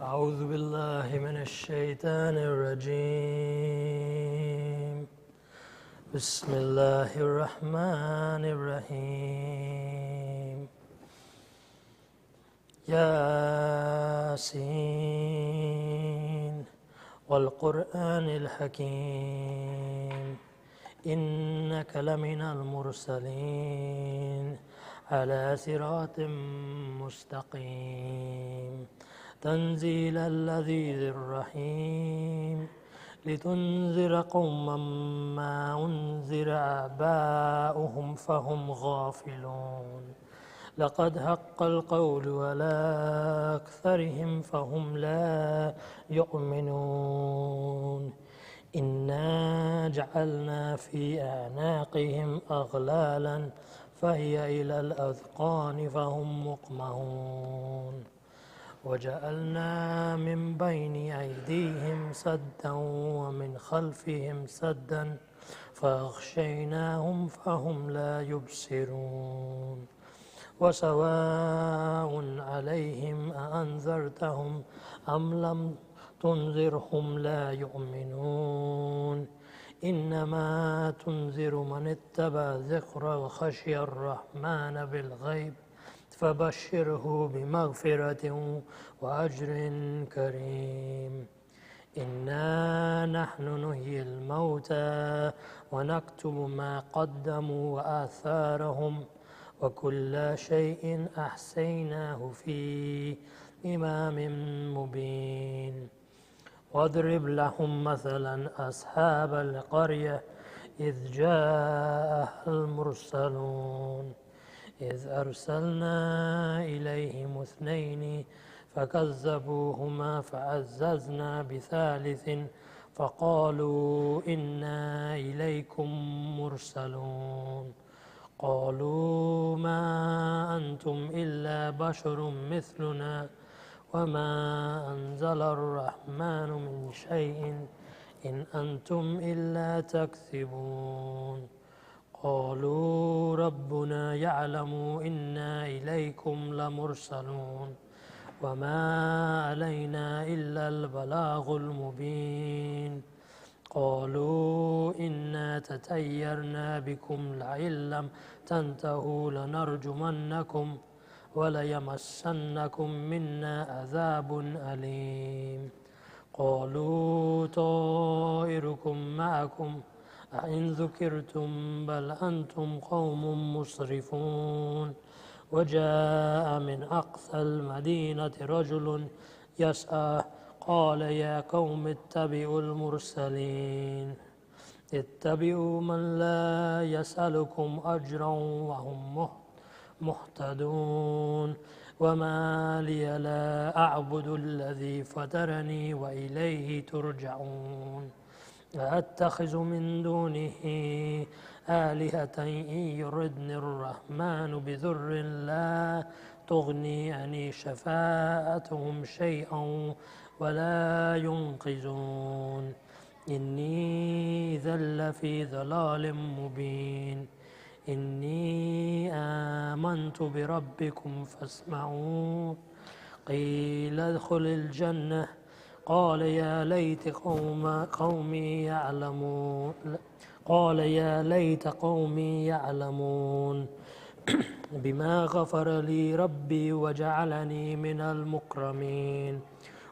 أعوذ بالله من الشيطان الرجيم. بسم الله الرحمن الرحيم. ياسين والقرآن الحكيم إنك لمن المرسلين على صراط مستقيم تنزيل العزيز الرحيم لتنذر قوما ما أنذر آباؤهم فهم غافلون لقد حق القول على أكثرهم فهم لا يؤمنون إنا جعلنا في أعناقهم أغلالا فهي إلى الأذقان فهم مقمحون وجعلنا من بين أيديهم سدا ومن خلفهم سدا فأغشيناهم فهم لا يبصرون وسواء عليهم أأنذرتهم أم لم تنذرهم لا يؤمنون إنما تنذر من اتبع الذكر وخشي الرحمن بالغيب فبشره بمغفرة وأجر كريم إنا نحن نحيي الموتى ونكتب ما قدموا وآثارهم وكل شيء أحصيناه في إمام مبين واضرب لهم مثلا أصحاب القرية إذ جاءها المرسلون إذ أرسلنا إليهم اثنين فكذبوهما فعززنا بثالث فقالوا إنا إليكم مرسلون قالوا ما أنتم إلا بشر مثلنا وما أنزل الرحمن من شيء إن أنتم إلا تكذبون قالوا ربنا يعلم إنا إليكم لمرسلون وما علينا إلا البلاغ المبين قالوا إنا تطيرنا بكم لئن لم تنتهوا لنرجمنكم وليمسنكم منا عذاب أليم قالوا طائركم معكم أئن ذكرتم بل أنتم قوم مسرفون وجاء من أقصى المدينة رجل يسعى قال يا قوم اتبعوا المرسلين اتبعوا من لا يسألكم أجرا وهم مهتدون وما لي لا أعبد الذي فطرني وإليه ترجعون أتخذ من دونه آلهة إن يردني الرحمن بضر لا تغني عني شفاعتهم شيئا ولا ينقذون إني إذا لفي ضلال مبين إني آمنت بربكم فاسمعون قيل ادخل الجنة قال يا ليت قومي يعلمون قال يا ليت قومي يعلمون بما غفر لي ربي وجعلني من المكرمين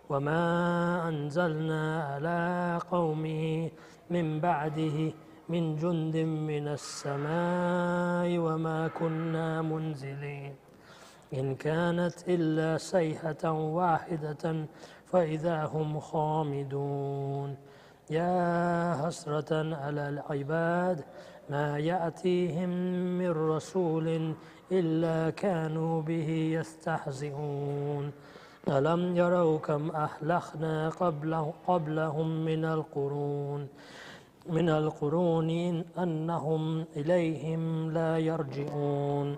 وما أنزلنا على قومه من بعده من جند من السماء وما كنا منزلين إن كانت إلا صيحة واحدة فإذا هم خامدون يا حسرة على العباد ما يأتيهم من رسول إلا كانوا به يستهزئون ألم يروا كم أهلكنا قبلهم من القرون أنهم إليهم لا يرجعون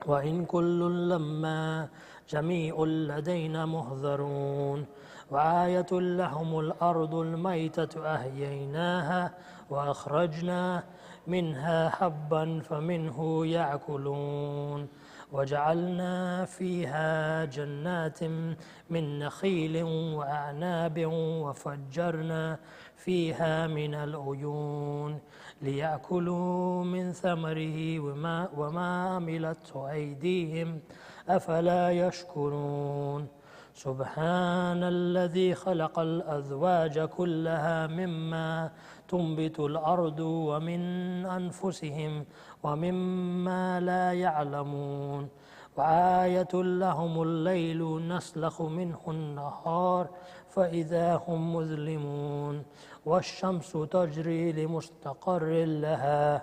وإن كل لما جميع لدينا محضرون وآية لهم الأرض الميتة أحييناها وأخرجنا منها حبا فمنه يأكلون وجعلنا فيها جنات من نخيل وأعناب وفجرنا فيها من العيون ليأكلوا من ثمره وما عملته أيديهم أفلا يشكرون سبحان الذي خلق الأزواج كلها مما تنبت الأرض ومن أنفسهم ومما لا يعلمون وآية لهم الليل نسلخ منه النهار فإذا هم مظلمون والشمس تجري لمستقر لها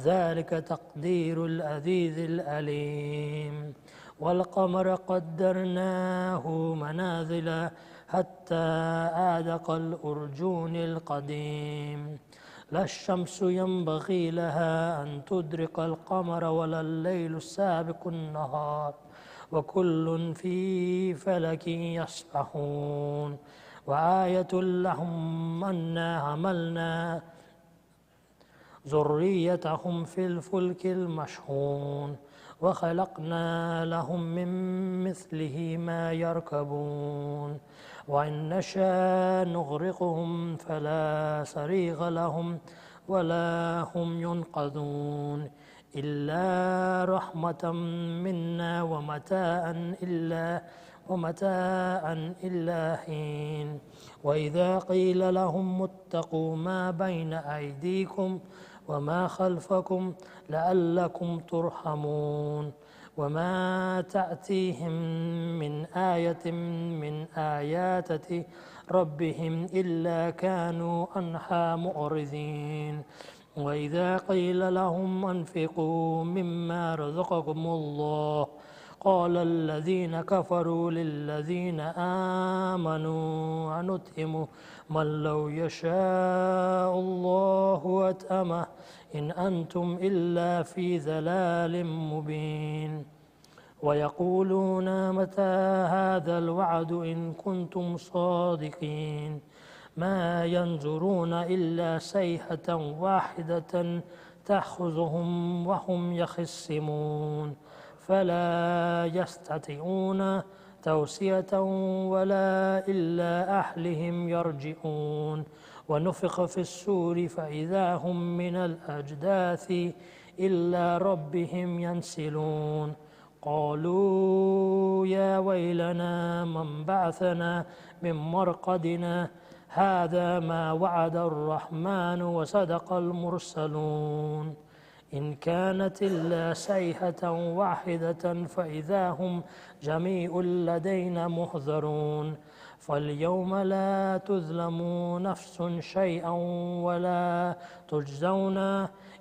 ذلك تقدير العزيز العليم والقمر قدرناه منازل حتى عاد كالأرجون القديم لا الشمس ينبغي لها أن تدرك القمر ولا الليل سابق النهار وكل في فلك يسبحون وآية لهم أنا حملنا ذريتهم في الفلك المشحون وخلقنا لهم من مثله ما يركبون وإن نشاء نغرقهم فلا صريخ لهم ولا هم ينقذون إلا رحمة منا ومتاعا إلا حين وإذا قيل لهم اتقوا ما بين أيديكم وما خلفكم لعلكم ترحمون وما تأتيهم من آية من آيات ربهم إلا كانوا عنها معرضين وإذا قيل لهم أنفقوا مما رزقكم الله قال الذين كفروا للذين آمنوا أنطعم من لو يشاء الله أطعمه إن أنتم إلا في ضلال مبين ويقولون متى هذا الوعد إن كنتم صادقين ما ينظرون إلا صيحة واحدة تأخذهم وهم يخصمون فلا يستطيعون توصية ولا إلا أهلهم يرجعون ونفخ في السور فإذا هم من الأجداث إلا ربهم ينسلون قالوا يا ويلنا من بعثنا من مرقدنا هذا ما وعد الرحمن وصدق المرسلون إن كانت إلا صيحة واحدة فإذا هم جميع لدينا محضرون فاليوم لا تظلم نفس شيئا ولا تجزون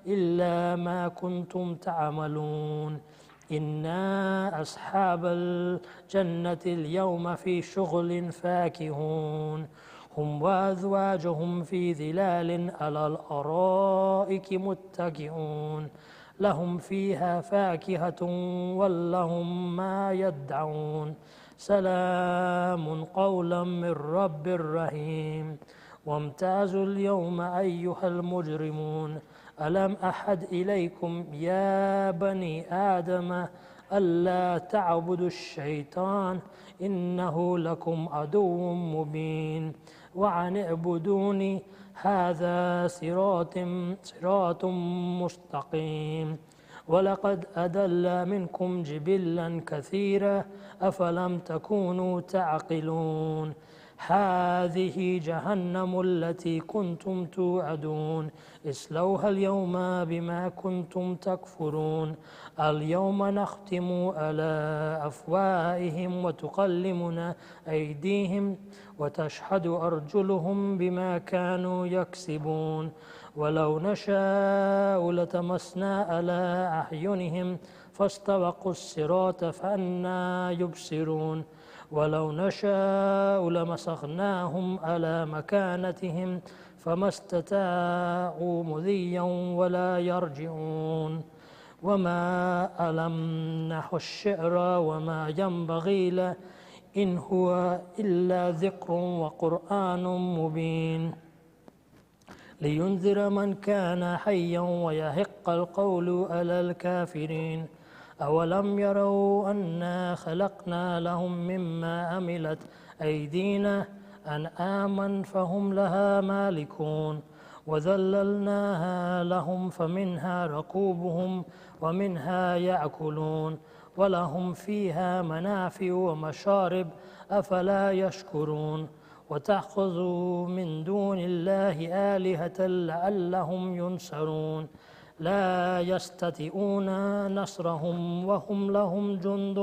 إلا ما كنتم تعملون إنا أصحاب الجنة اليوم في شغل فاكهون هم وأزواجهم في ظلال على الأرائك متكئون لهم فيها فاكهة ولهم ما يدعون سلام قولا من رب رحيم وامتازوا اليوم أيها المجرمون ألم أحد إليكم يا بني آدم ألا تعبدوا الشيطان إنه لكم عدو مبين وأن اعبدوني هذا صراط مستقيم ولقد أضل منكم جبلا كثيرا أفلم تكونوا تعقلون هذه جهنم التي كنتم توعدون اصلوها اليوم بما كنتم تكفرون اليوم نختم على أفواههم وتكلمنا أيديهم وتشهد أرجلهم بما كانوا يكسبون ولو نشاء لتمسنا على أعينهم فاستبقوا الصراط فأنى يبصرون ولو نشاء لمسخناهم على مكانتهم فما استطاعوا مضيا ولا يرجعون وما ألمنه الشعر وما ينبغي له إن هو إلا ذكر وقرآن مبين لينذر من كان حيا ويحق القول على الكافرين أولم يروا أنا خلقنا لهم مما عملت أيدينا أنعاما فهم لها مالكون وذللناها لهم فمنها ركوبهم ومنها يأكلون ولهم فيها منافع ومشارب أفلا يشكرون وتأخذوا من دون الله آلهة لعلهم ينصرون لا يستطيعون نصرهم وهم لهم جند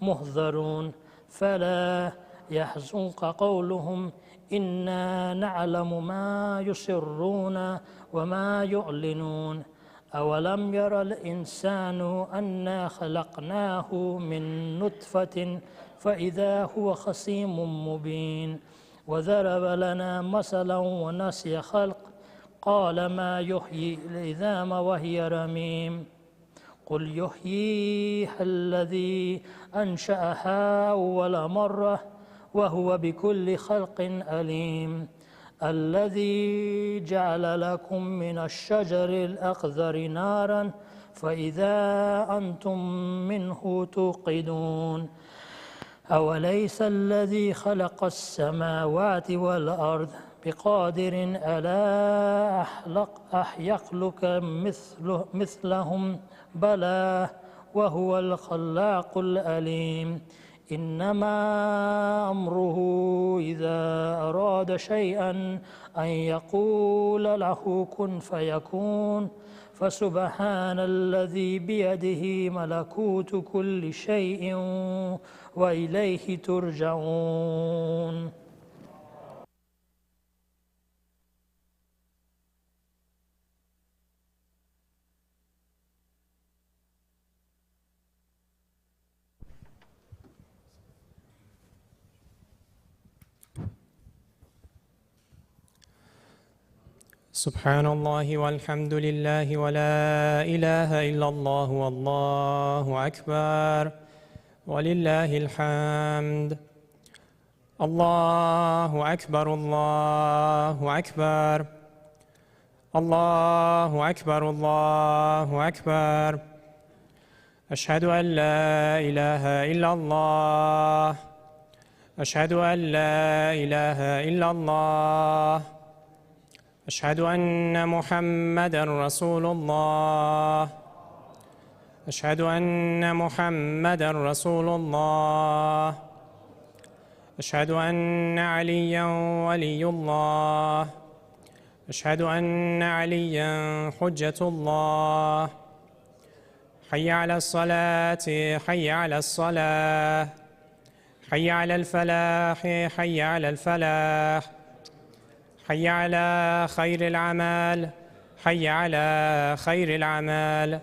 محضرون فلا يحزنك قولهم إنا نعلم ما يسرون وما يعلنون أولم ير الإنسان أنا خلقناه من نطفة فإذا هو خصيم مبين وضرب لنا مثلا ونسي خلق قال ما يحيي العظام وهي رميم قل يحييها الذي أنشأها أول مرة وهو بكل خلق عليم الذي جعل لكم من الشجر الأخضر نارا فإذا أنتم منه توقدون أوليس الذي خلق السماوات والأرض بقادر على يخلق مثلهم بلى وهو الخلاق العليم إنما أمره إذا أراد شيئا أن يقول له كن فيكون فسبحان الذي بيده ملكوت كل شيء وإليه ترجعون. سبحان الله والحمد لله ولا إله إلا الله والله أكبر ولله الحمد. الله أكبر الله أكبر الله أكبر الله أكبر. أشهد أن لا إله إلا الله أشهد أن لا إله إلا الله أشهد أن محمدًا رسول الله أشهد أن محمدًا رسول الله أشهد أن عليًا ولي الله أشهد أن عليًا حجة الله. حي على الصلاة حي على الصلاة حي على الفلاح حي على الفلاح حي على خير العمل حي على خير العمل.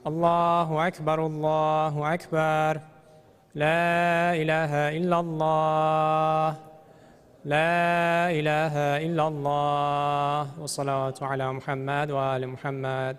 الله أكبر الله أكبر. لا إله إلا الله لا إله إلا الله. والصلاة على محمد وآل محمد.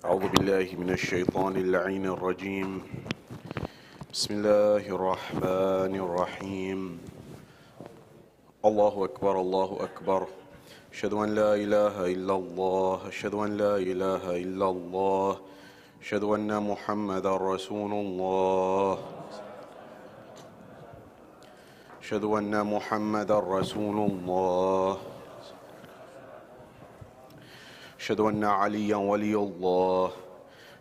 أعوذ بالله من الشيطان اللعين الرجيم. بسم الله الرحمن الرحيم. الله أكبر الله أكبر. أشهد أن لا إله إلا الله أشهد أن لا إله إلا الله أشهد أن محمدا رسول الله. أشهد أن محمدا رسول الله. أشهد أن عليا ولي الله.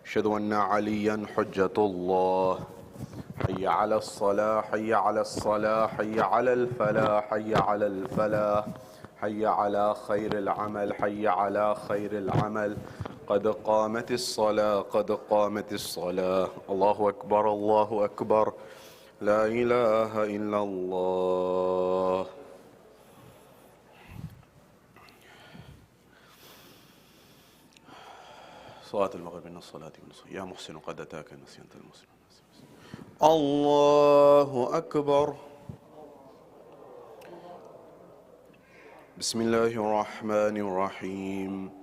أشهد أن عليا حجة الله. حي على الصلاة، حي على الصلاة، حي على الفلاح، حي على الفلاح، حي على خير العمل، حي على خير العمل. قد قامت الصلاة، قد قامت الصلاة. الله أكبر، الله أكبر، لا إله إلا الله. صلاة المغرب من الصلاة يا محسن قد أتاك نسيت المسلم. الله أكبر. بسم الله الرحمن الرحيم.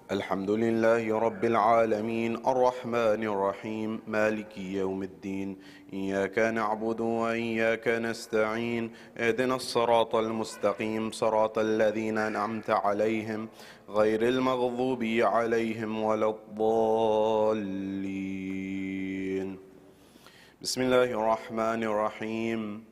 الحمد لله رب العالمين الرحمن الرحيم مالك يوم الدين. إياك نعبد وإياك نستعين. اهدنا الصراط المستقيم صراط الذين أنعمت عليهم غير المغضوب عليهم ولا الضالين. بسم الله الرحمن الرحيم.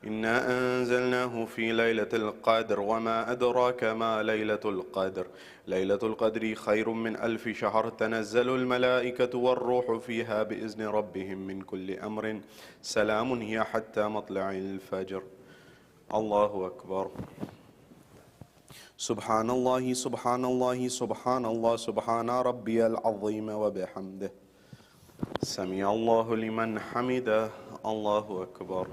إنا أنزلناه في ليلة القدر وما أدراك ما ليلة القدر. ليلة القدر خير من 1000 شهر. تنزل الملائكة والروح فيها بإذن ربهم من كل أمر. سلام هي حتى مطلع الفجر. الله أكبر. سبحان الله سبحان الله سبحان الله سبحان ربي العظيم وبحمده. سمع الله لمن حمده. الله أكبر.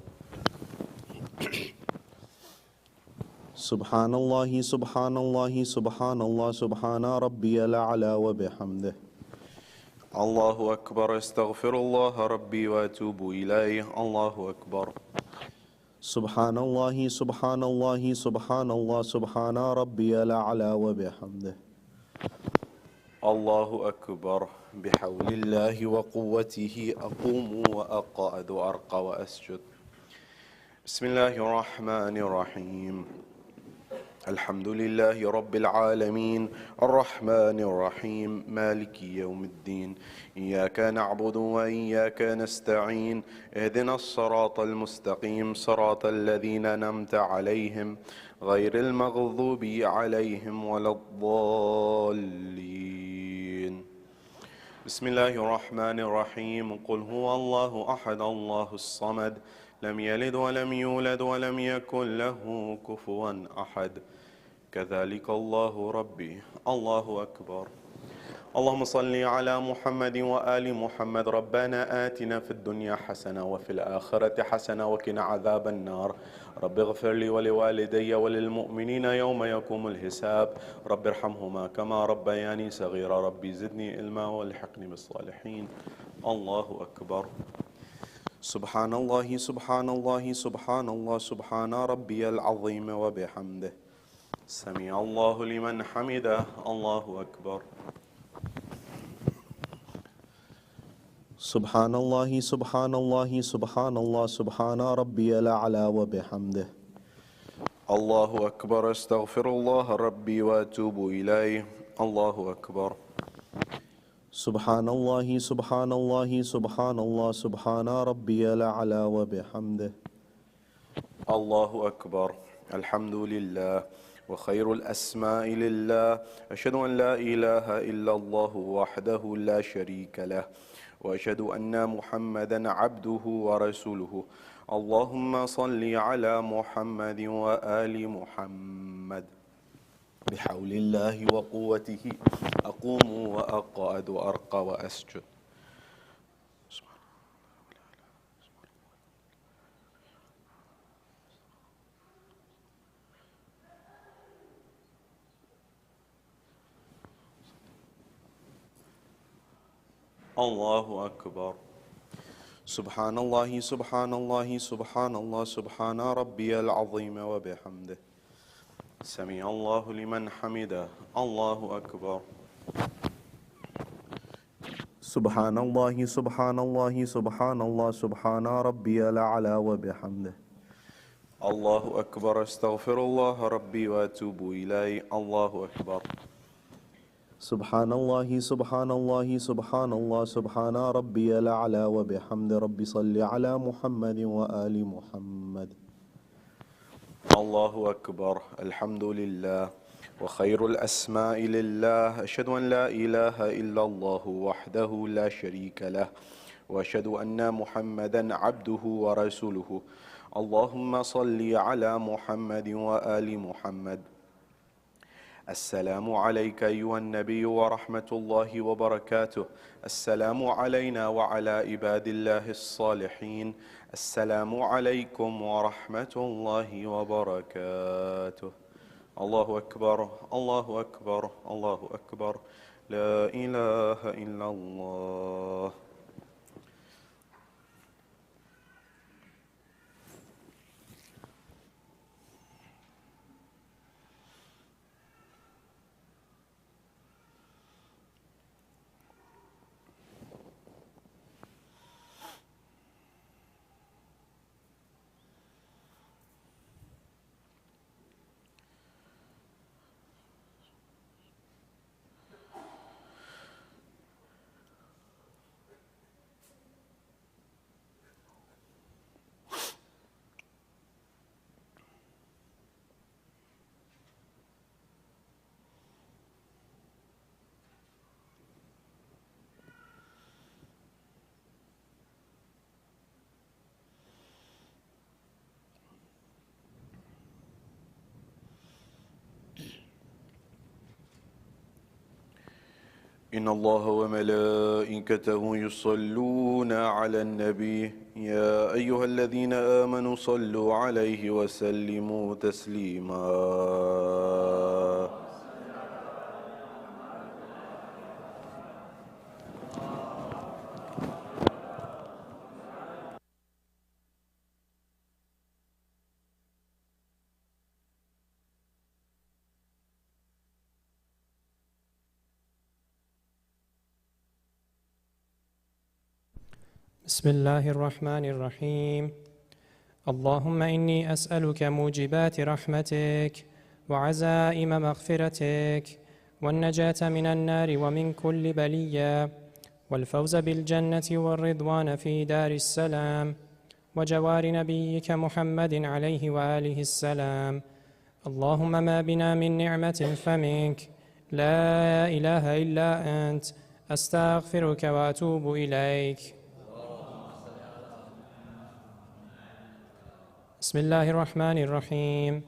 سبحان الله سبحان الله سبحان الله سبحان ربي الأعلى وبحمده. الله أكبر. استغفر الله ربي وأتوب إليه. الله أكبر. سبحان الله سبحان الله سبحان الله سبحان ربي الأعلى وبحمده. الله أكبر. بحول الله وقوته أقوم وأقعد وأرقى وأسجد. بسم الله الرحمن الرحيم. الحمد لله رب العالمين الرحمن الرحيم مالك يوم الدين. إياك نعبد وإياك نستعين. اهدنا الصراط المستقيم صراط الذين أنعمت عليهم غير المغضوب عليهم ولا الضالين. بسم الله الرحمن الرحيم. قل هو الله أحد الله الصمد لم يلد ولم يولد ولم يكن له كفوا أحد. كذلك الله ربي. الله أكبر. اللهم صل على محمد وآل محمد. ربنا آتنا في الدنيا حسنة وفي الآخرة حسنة وقنا عذاب النار. رب اغفر لي ولوالدي وللمؤمنين يوم يقوم الحساب. رب ارحمهما كما ربياني صغيرا. ربي زدني علما والحقني بالصالحين. الله أكبر. سبحان الله سبحان الله سبحان الله سبحان ربي العظيم وبحمده. سمع الله لمن حمده. الله أكبر. سبحان الله سبحان الله سبحان الله سبحان ربي الأعلى وبحمده. الله أكبر. استغفر الله ربي وأتوب إليه. الله أكبر. سبحان الله سبحان الله سبحان الله سبحان ربي الأعلى وبحمده. الله أكبر. الحمد لله وخير الأسماء لله. أشهد أن لا إله إلا الله وحده لا شريك له وأشهد أن محمدا عبده ورسوله. اللهم صل على محمد وآل محمد. بحول الله وقوته أقوم وأقعد وأرقى وأسجد. الله أكبر. سبحان الله سبحان الله سبحان الله سبحان ربي العظيم وبحمده. سمع الله لمن حمده. الله أكبر. سبحان الله سبحان الله سبحان الله سبحان ربي الأعلى وبحمده. الله أكبر. استغفر الله ربي وأتوب إليه. الله أكبر. سبحان الله سبحان الله سبحان الله سبحان ربي الأعلى وبحمد ربي صل على محمد وآل محمد. الله أكبر. الحمد لله وخير الأسماء لله. أشهد أن لا إله إلا الله وحده لا شريك له وأشهد أن محمدا عبده ورسوله. اللهم صل على محمد وآل محمد. السلام عليك أيها النبي ورحمة الله وبركاته. السلام علينا وعلى عباد الله الصالحين. السلام عليكم ورحمة الله وبركاته. الله أكبر الله أكبر الله أكبر. لا إله إلا الله. إن الله وملائكته يصلون على النبي يا أيها الذين آمنوا صلوا عليه وسلموا تسليما. بسم الله الرحمن الرحيم. اللهم إني أسألك موجبات رحمتك وعزائم مغفرتك والنجاة من النار ومن كل بلية والفوز بالجنة والرضوان في دار السلام وجوار نبيك محمد عليه وآله السلام. اللهم ما بنا من نعمة فمنك لا إله إلا أنت أستغفرك وأتوب إليك. بسم الله الرحمن الرحيم.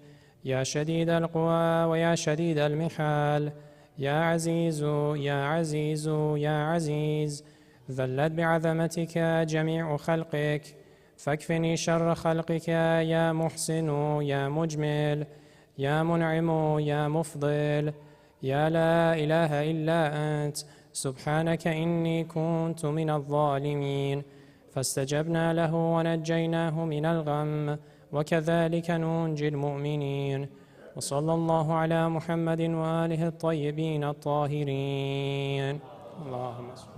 يا شديد القوى ويا شديد المحال يا عزيز يا عزيز يا عزيز ذلت بعظمتك جميع خلقك فاكفني شر خلقك يا محسن يا مجمل يا منعم يا مفضل يا لا إله إلا أنت سبحانك إني كنت من الظالمين. فاستجبنا له ونجيناه من الغم وكذلك ننجي المؤمنين. وصلى الله على محمد وآله الطيبين الطاهرين. اللهم صل.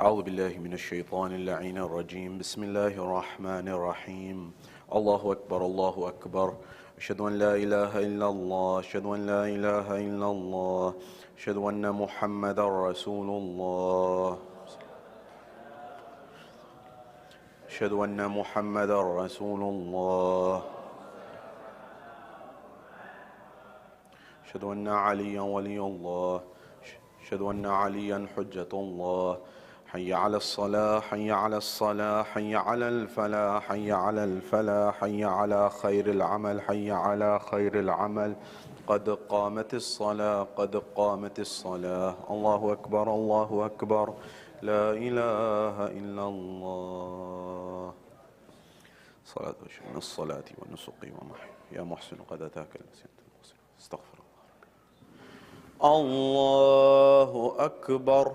أعوذ بالله من الشيطان اللعين الرجيم. بسم الله الرحمن الرحيم. الله أكبر الله أكبر. أشهد أن لا إله إلا الله. أشهد أن لا إله إلا الله. أشهد أن محمدا رسول الله. أشهد أن محمدا رسول الله. أشهد أن عليا ولي الله. أشهد أن عليا حجة الله. حي على الصلاة حي على الصلاة حي على الفلاح حي على الفلاح حي على خير العمل حي على خير العمل. قد قامت الصلاة قد قامت الصلاة. الله أكبر الله أكبر. لا إله إلا الله. صلاة من الصلاة والنسك ومحي يا محسن قد أتاك المسيح استغفر الله. الله أكبر.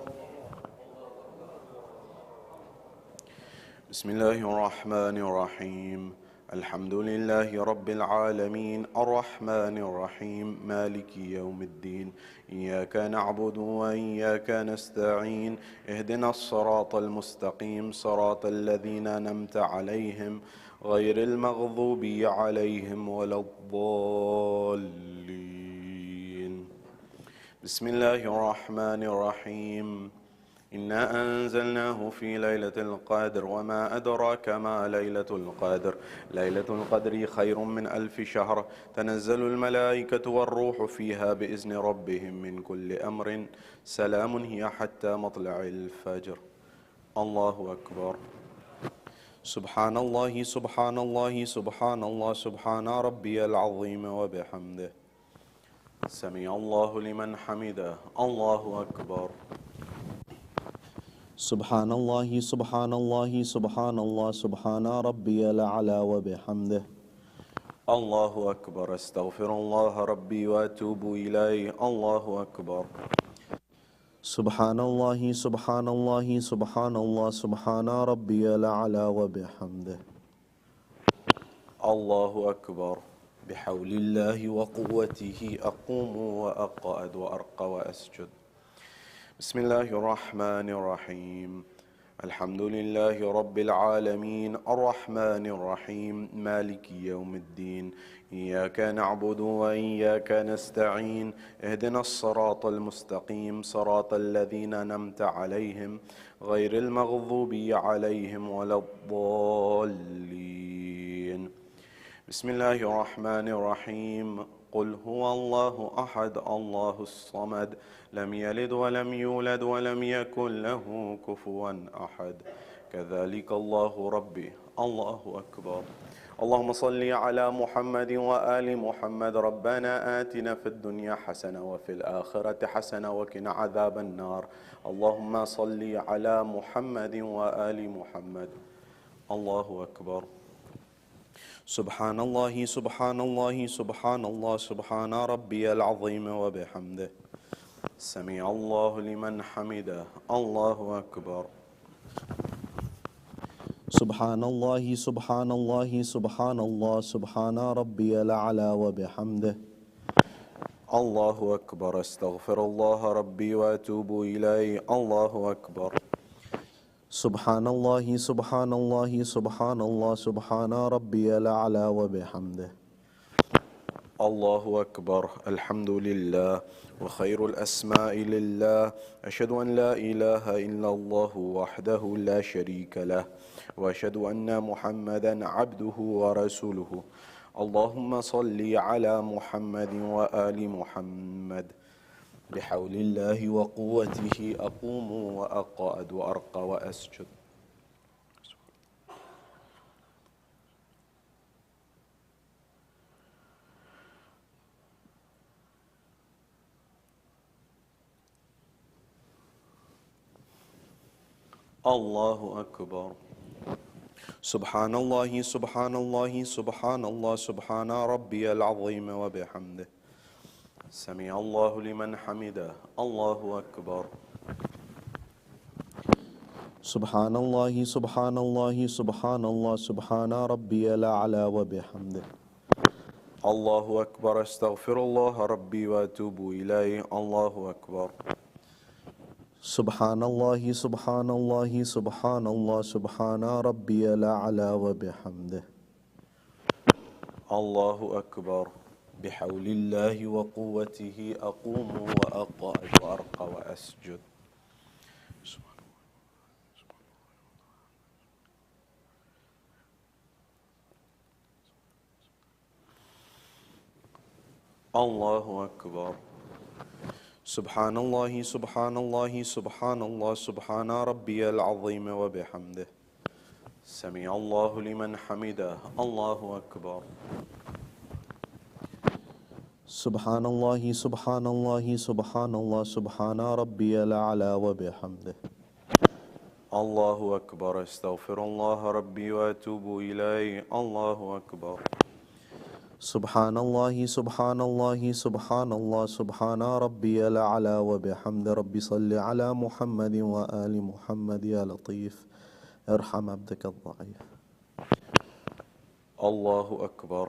بسم الله الرحمن الرحيم. الحمد لله رب العالمين الرحمن الرحيم مالك يوم الدين. إياك نعبد وإياك نستعين. اهدنا الصراط المستقيم صراط الذين أنعمت عليهم غير المغضوب عليهم ولا الضالين. بسم الله الرحمن الرحيم. إنا أنزلناه في ليلة القدر وما أدراك ما ليلة القدر. ليلة القدر خير من 1000 شهر. تنزل الملائكة والروح فيها بإذن ربهم من كل أمر. سلام هي حتى مطلع الفجر. الله أكبر. سبحان الله سبحان الله سبحان الله سبحان ربي العظيم وبحمده. سمع الله لمن حمده. الله أكبر. سبحان الله سبحان الله سبحان الله سبحان ربي الأعلى وبحمده. الله أكبر. استغفر الله ربي وأتوب إليه. الله أكبر. سبحان الله سبحان الله سبحان الله سبحان ربي الأعلى وبحمده. الله أكبر. بحول الله وقوته أقوم وأقعد وأرقى وأسجد. بسم الله الرحمن الرحيم. الحمد لله رب العالمين الرحمن الرحيم مالك يوم الدين. إياك نعبد وإياك نستعين. اهدنا الصراط المستقيم صراط الذين أنعمت عليهم غير المغضوب عليهم ولا الضالين. بسم الله الرحمن الرحيم. قل هو الله أحد الله الصمد لم يلد ولم يولد ولم يكن له كفوا أحد. كذلك الله ربي. الله أكبر. اللهم صل على محمد وآل محمد. ربنا آتنا في الدنيا حسنة وفي الآخرة حسنة وقنا عذاب النار. اللهم صل على محمد وآل محمد. الله أكبر. سبحان الله سبحان الله سبحان الله سبحان ربي العظيم وبحمده. سمع الله لمن حمده. الله أكبر. سبحان الله سبحان الله سبحان الله سبحان ربي الأعلى وبحمده. الله أكبر. استغفر الله ربي وأتوب إليه. الله أكبر. سبحان الله سبحان الله سبحان الله سبحان ربي الأعلى وبحمده. الله أكبر. الحمد لله وخير الأسماء لله. أشهد أن لا إله إلا الله وحده لا شريك له وأشهد أن محمدا عبده ورسوله. اللهم صل على محمد وآل محمد. بحول الله وقوته أقوم وأقعد وأرقى وأسجد. الله أكبر. سبحان الله سبحان الله سبحان الله سبحان ربي العظيم وبحمده. سمع الله لمن حمده. الله أكبر. سبحان الله سبحان الله سبحان الله سبحان ربي الأعلى وبحمده. الله أكبر. استغفر الله ربي وأتوب إليه. الله أكبر. سبحان الله سبحان الله سبحان الله سبحان ربي الأعلى وبحمده. الله أكبر. بحول الله وقوته أقوم وأقعد وأرقى وأسجد. الله أكبر. سبحان الله سبحان الله سبحان الله سبحان ربي العظيم وبحمده. سمع الله لمن حمده. الله أكبر. سبحان الله سبحان الله سبحان الله سبحان ربي الأعلى وبحمده. الله أكبر. استغفر الله ربي وأتوب إليه. الله أكبر. سبحان الله سبحان الله سبحان الله سبحان ربي الأعلى وبحمد. ربي صل على محمد وآل محمد يا لطيف ارحم عبدك الضعيف. الله أكبر.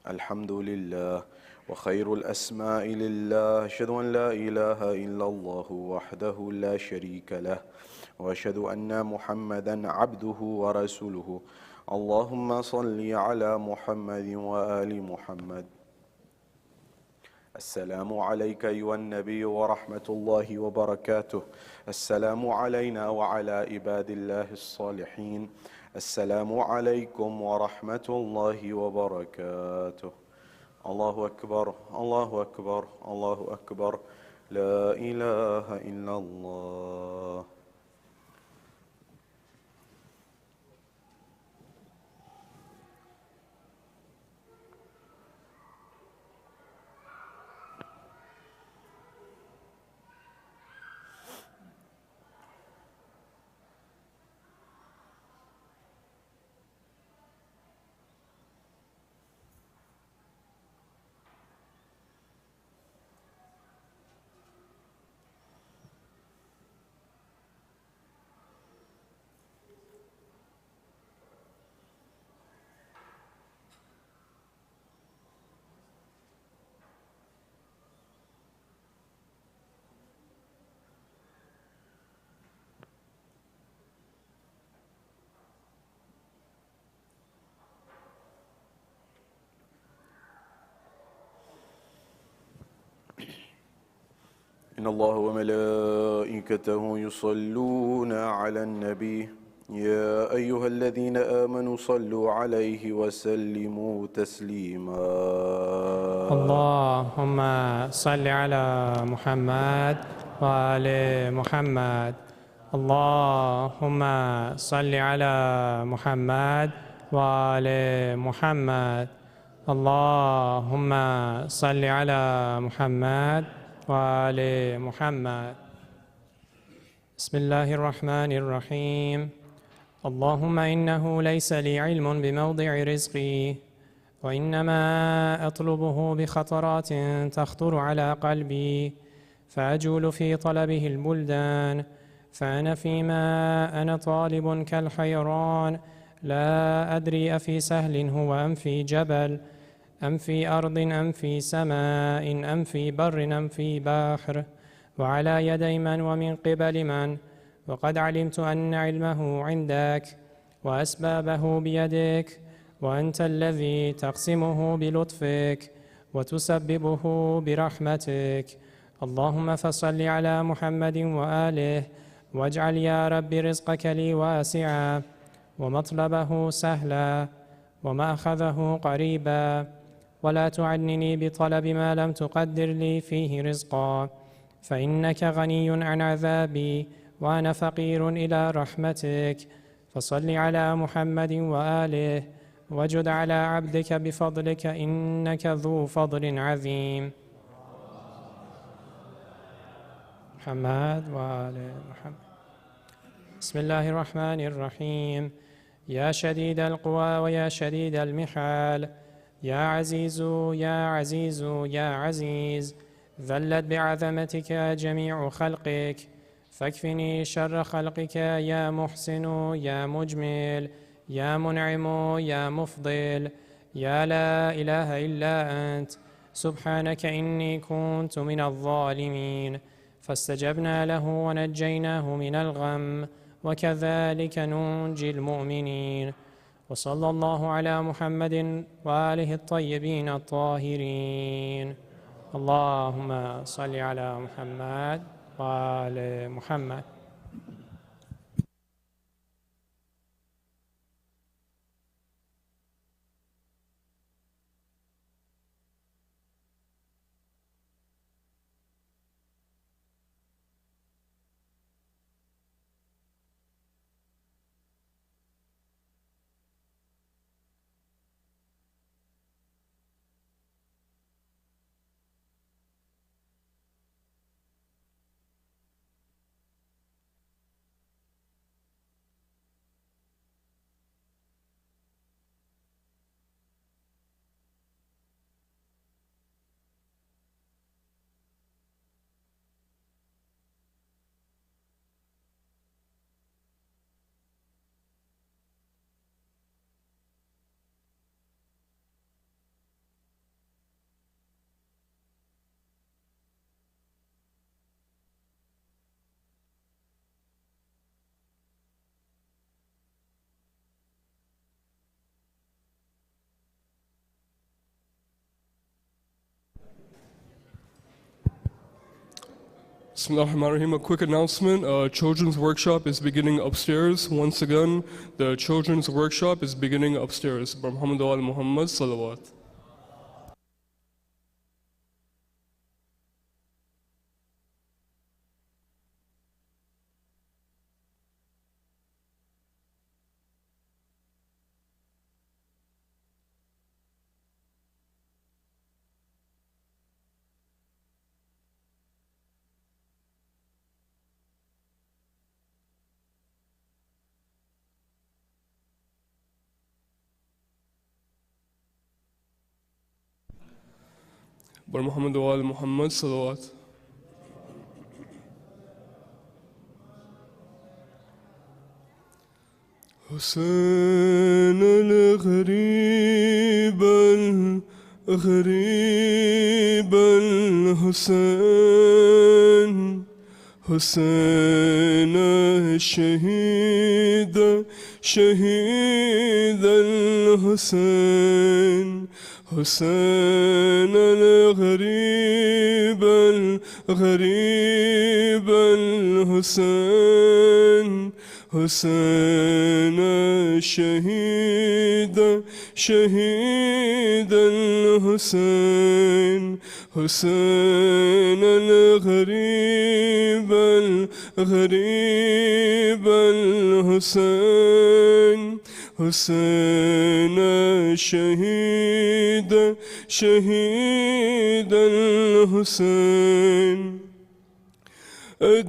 الحمد لله وخير الأسماء لله. أشهد أن لا إله إلا الله وحده لا شريك له وأشهد أن محمدا عبده ورسوله. اللهم صل على محمد وآل محمد. السلام عليك أيها النبي ورحمة الله وبركاته. السلام علينا وعلى عباد الله الصالحين. السلام عليكم ورحمة الله وبركاته. الله أكبر الله أكبر الله أكبر. لا إله إلا الله. إن الله وملائكته يصلون على النبي يا أيها الذين آمنوا صلوا عليه وسلموا تسليما. اللهم صل على محمد وآل محمد. اللهم صل على محمد وآل محمد. اللهم صل على محمد وآل محمد. بسم الله الرحمن الرحيم. اللهم إنه ليس لي علم بموضع رزقي وإنما أطلبه بخطرات تخطر على قلبي فأجول في طلبه البلدان فأنا فيما أنا طالب كالحيران لا أدري أفي سهل هو أم في جبل أم في أرض أم في سماء أم في بر أم في بحر وعلى يدي من ومن قبل من وقد علمت أن علمه عندك وأسبابه بيدك وأنت الذي تقسمه بلطفك وتسببه برحمتك. اللهم فصل على محمد وآله واجعل يا رب رزقك لي واسعا ومطلبه سهلا ومأخذه قريبا ولا تعنني بطلب ما لم تقدر لي فيه رزقا فإنك غني عن عذابي وأنا فقير إلى رحمتك. فصل على محمد وآله وجد على عبدك بفضلك إنك ذو فضل عظيم. محمد وآل محمد. بسم الله الرحمن الرحيم. يا شديد القوى ويا شديد المحال يا عزيز يا عزيز يا عزيز ذلت بعظمتك جميع خلقك فاكفني شر خلقك يا محسن يا مجمل يا منعم يا مفضل يا لا إله إلا أنت سبحانك إني كنت من الظالمين. فاستجبنا له ونجيناه من الغم وكذلك ننجي المؤمنين. وصلى الله على محمد وآله الطيبين الطاهرين. اللهم صل على محمد وآل محمد. Bismillahirrahmanirrahim. A quick announcement. Children's workshop is beginning upstairs. Once again, the children's workshop is beginning upstairs. Muhammad wa Muhammad salawat. Muhammad wa Muhammad salawat. حسين الغريب الغريب الحسين حسين الشهيد شهيد الحسين حسين الغريب الغريب الحسين حسين الشهيد شهيد الحسين حسين الغريب الغريب الحسين حسين الشهيد شهيد الحسين.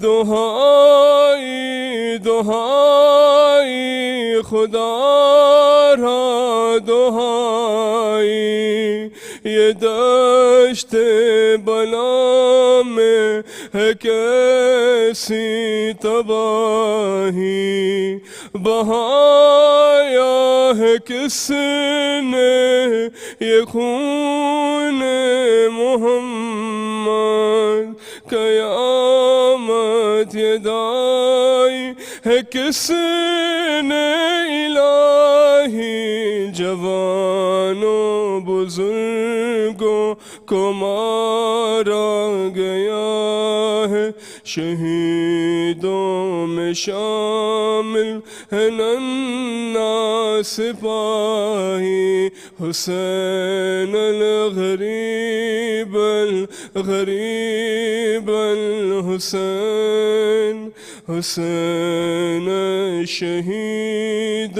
دعائی دعائی خدا را دعائی یہ دشت بلا میں ہے کیسی تباہی بہایا ہے کس نے یہ خون محمد قیامت یہ دائی ہے کس نے الہی جوانوں بزرگوں کو مارا گیا ہے شہیدوں میں شامل ہے ننھا سپاہی حسین الغریب الغریب الحسین حسین شہید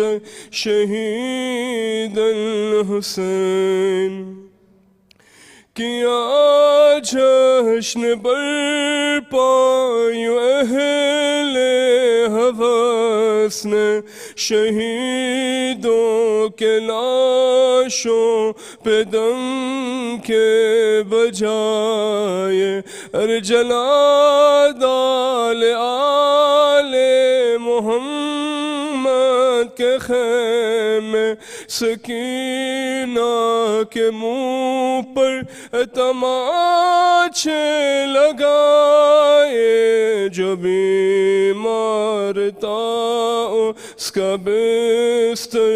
شہید الحسین. کیا جشن برپا یوں اہل حوث نے شہیدوں کے لاشوں پہ دم کے بجائے ارے جلا ڈال آل محمد کے خیمے سکینہ کے منہ پر تماچے لگائے، جو بیمار تھا اس کا بستر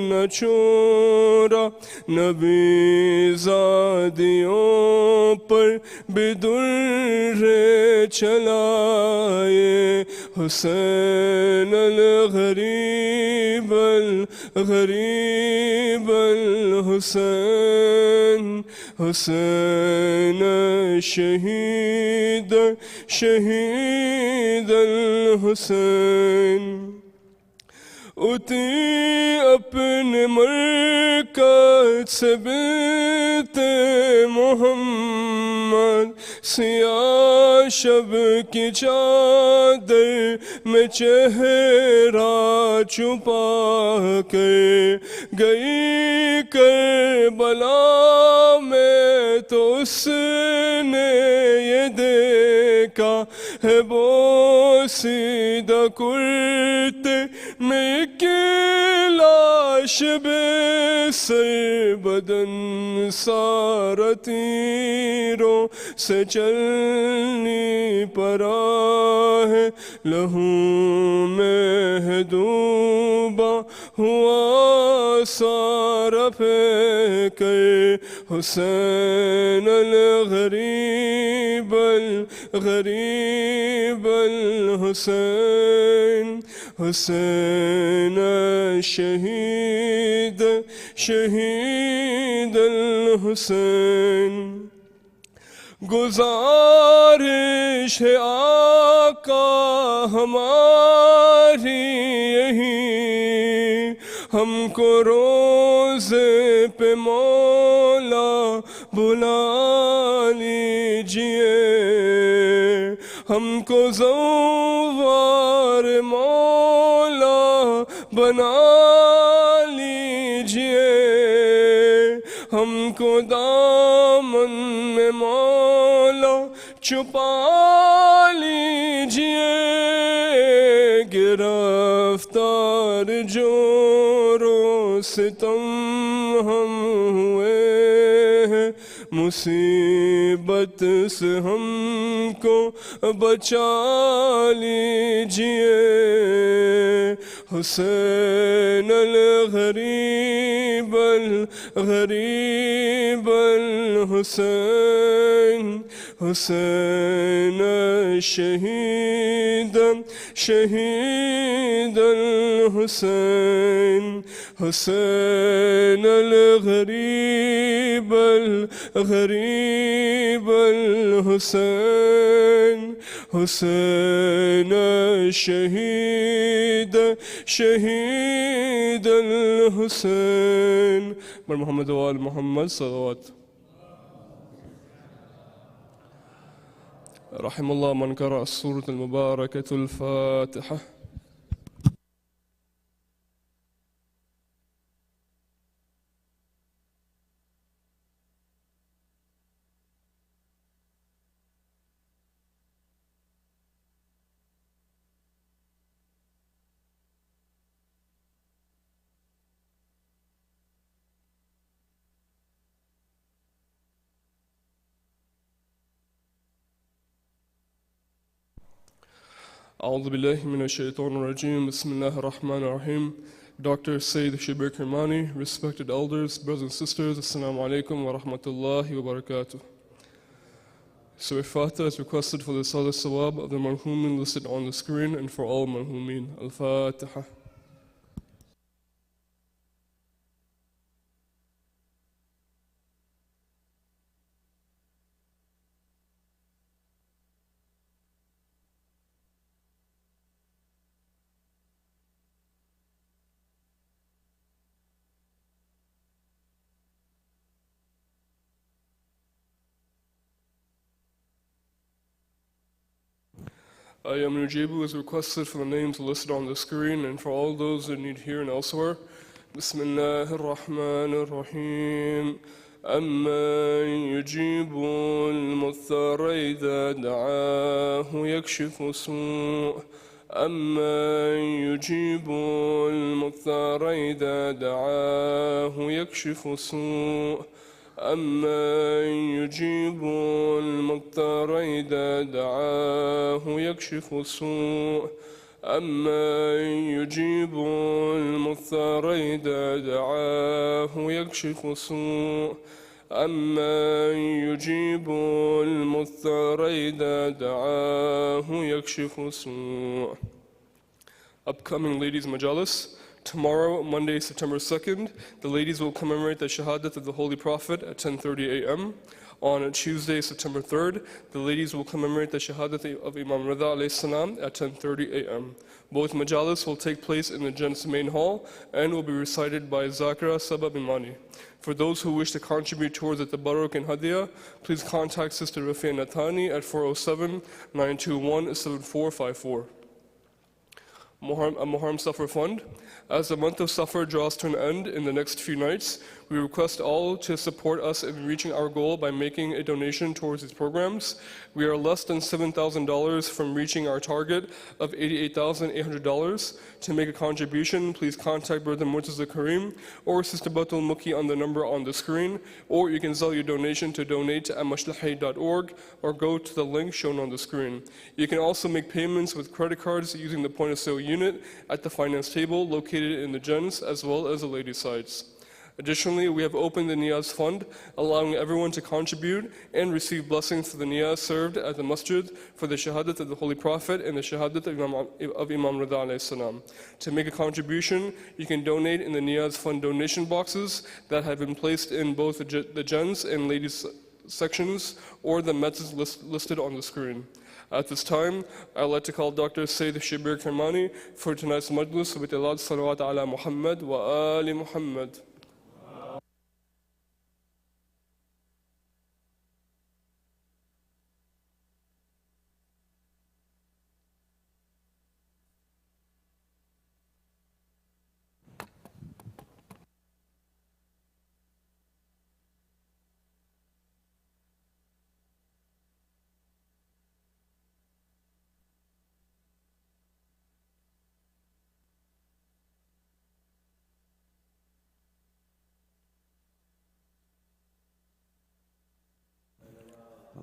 نہ چھوڑا، نبی زادیوں پر بھی در چلائے، حسین الغریب الغریب الحسین، حسین شہید شہید الحسین۔ اتی اپنے مرکز سے بنت محمد، سیاہ شب کی چادر میں چہرہ چھپا کر گئی کربلا میں، تو اس نے یہ دیکھا ہے بوسیدہ کرتے میں کی لاش بے سر، بدن سارا تیروں سے چلنی پرا ہے، لہو میں ہے ڈوبا ہوا سارا پھینک کر، حسین الغریب الغریب الحسین، حسین شہید شہید الحسین۔ گزارش ہے آقا ہماری یہی، ہم کو روزے پہ مولا بلا لیجئے، ہم کو زوار مولا بنا لیجئے، ہم کو دامن میں مولا چھپا لیجئے، گرفتار جور و ستم ہم ہوئے ہیں، مصیبت سے ہم کو بچا لیجئے، حسین الغریب الغریب الحسین، حسین شہید شہید الحسین، حسین الغریب الغریب الحسین، حسین شہید شہید الحسین۔ بر محمد و آل محمد صلوات۔ رحم الله من قرأ السورة المباركة الفاتحة. أعوذ بالله من الشيطان الرجيم. بسم الله الرحمن الرحيم. Dr. Sayyid Shabbir Kirmani, respected elders, brothers and sisters, Assalamu alaikum wa rahmatullahi wa barakatuh. Surah Fatiha is requested for the Salah Sawab of the marhumin listed on the screen and for all marhumin. Al-Fatiha. Ayam Nujibu is requested for the names listed on the screen and for all those that need here and elsewhere. Bismillah ar-Rahman ar-Rahim. أَمَّن يُجِيبُ الْمُضْطَرَّ إِذَا دَعَاهُ يَكْشِفُ السُّوءَ أمن يجيب المضطر إذا دعاه يكشف السوء أمن يجيب المضطر إذا دعاه يكشف السوء أمن يجيب المضطر إذا دعاه يكشف السوء أمن يجيب المضطر إذا دعاه يكشف السوء. Upcoming ladies majalis. Tomorrow, Monday, September 2nd, the ladies will commemorate the Shahadat of the Holy Prophet at 10:30 a.m. On Tuesday, September 3rd, the ladies will commemorate the Shahadat of Imam Rida alayhi salam at 10:30 a.m. Both majalis will take place in the Gents main hall and will be recited by Zakira Sabab Imani. For those who wish to contribute towards the Tabarruk and Hadiyah, please contact Sister Rafia Nathani at 407-921-7454. Muharram Safar Fund. As the month of Safar draws to an end in the next few nights, we request all to support us in reaching our goal by making a donation towards these programs. We are less than $7,000 from reaching our target of $88,800. To make a contribution, please contact Brother Murtaza Kareem or Sister Batul Muki on the number on the screen, or you can sell your donation to donate@mashlahay.org or go to the link shown on the screen. You can also make payments with credit cards using the point of sale unit at the finance table located in the gents as well as the ladies' sides. Additionally, we have opened the Niyaz Fund, allowing everyone to contribute and receive blessings for the Niyaz served at the Masjid for the Shahadat of the Holy Prophet and the Shahadat of Imam Rida alayhi salam. To make a contribution, you can donate in the Niyaz Fund donation boxes that have been placed in both the gents and ladies sections or the methods listed on the screen. At this time, I'd like to call Dr. Sayyid Shabbir Kirmani for tonight's majlis with Ilad Salawat ala Muhammad wa Ali Muhammad.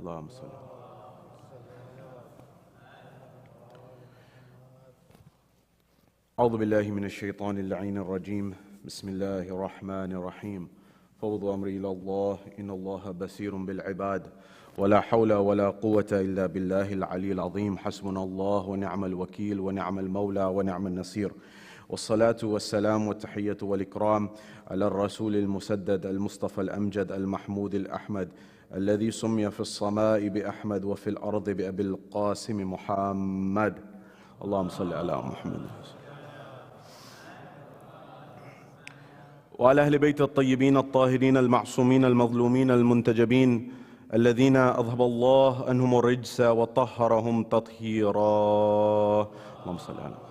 اللهم صل. أعوذ بالله من الشيطان اللعين الرجيم. بسم الله الرحمن الرحيم. فوض أمري إلى الله إن الله بصير بالعباد ولا حول ولا قوة إلا بالله العلي العظيم. حسبنا الله ونعم الوكيل ونعم المولى ونعم النصير. والصلاة والسلام والتحية والإكرام على الرسول المسدد المصطفى الأمجد المحمود الأحمد الذي سمي في السماء بأحمد وفي الأرض بأبي القاسم محمد. اللهم صل على محمد وعلى أهل بيت الطيبين الطاهرين المعصومين المظلومين المنتجبين الذين أذهب الله عنهم الرجس وطهرهم تطهيرا. اللهم صل على محمد.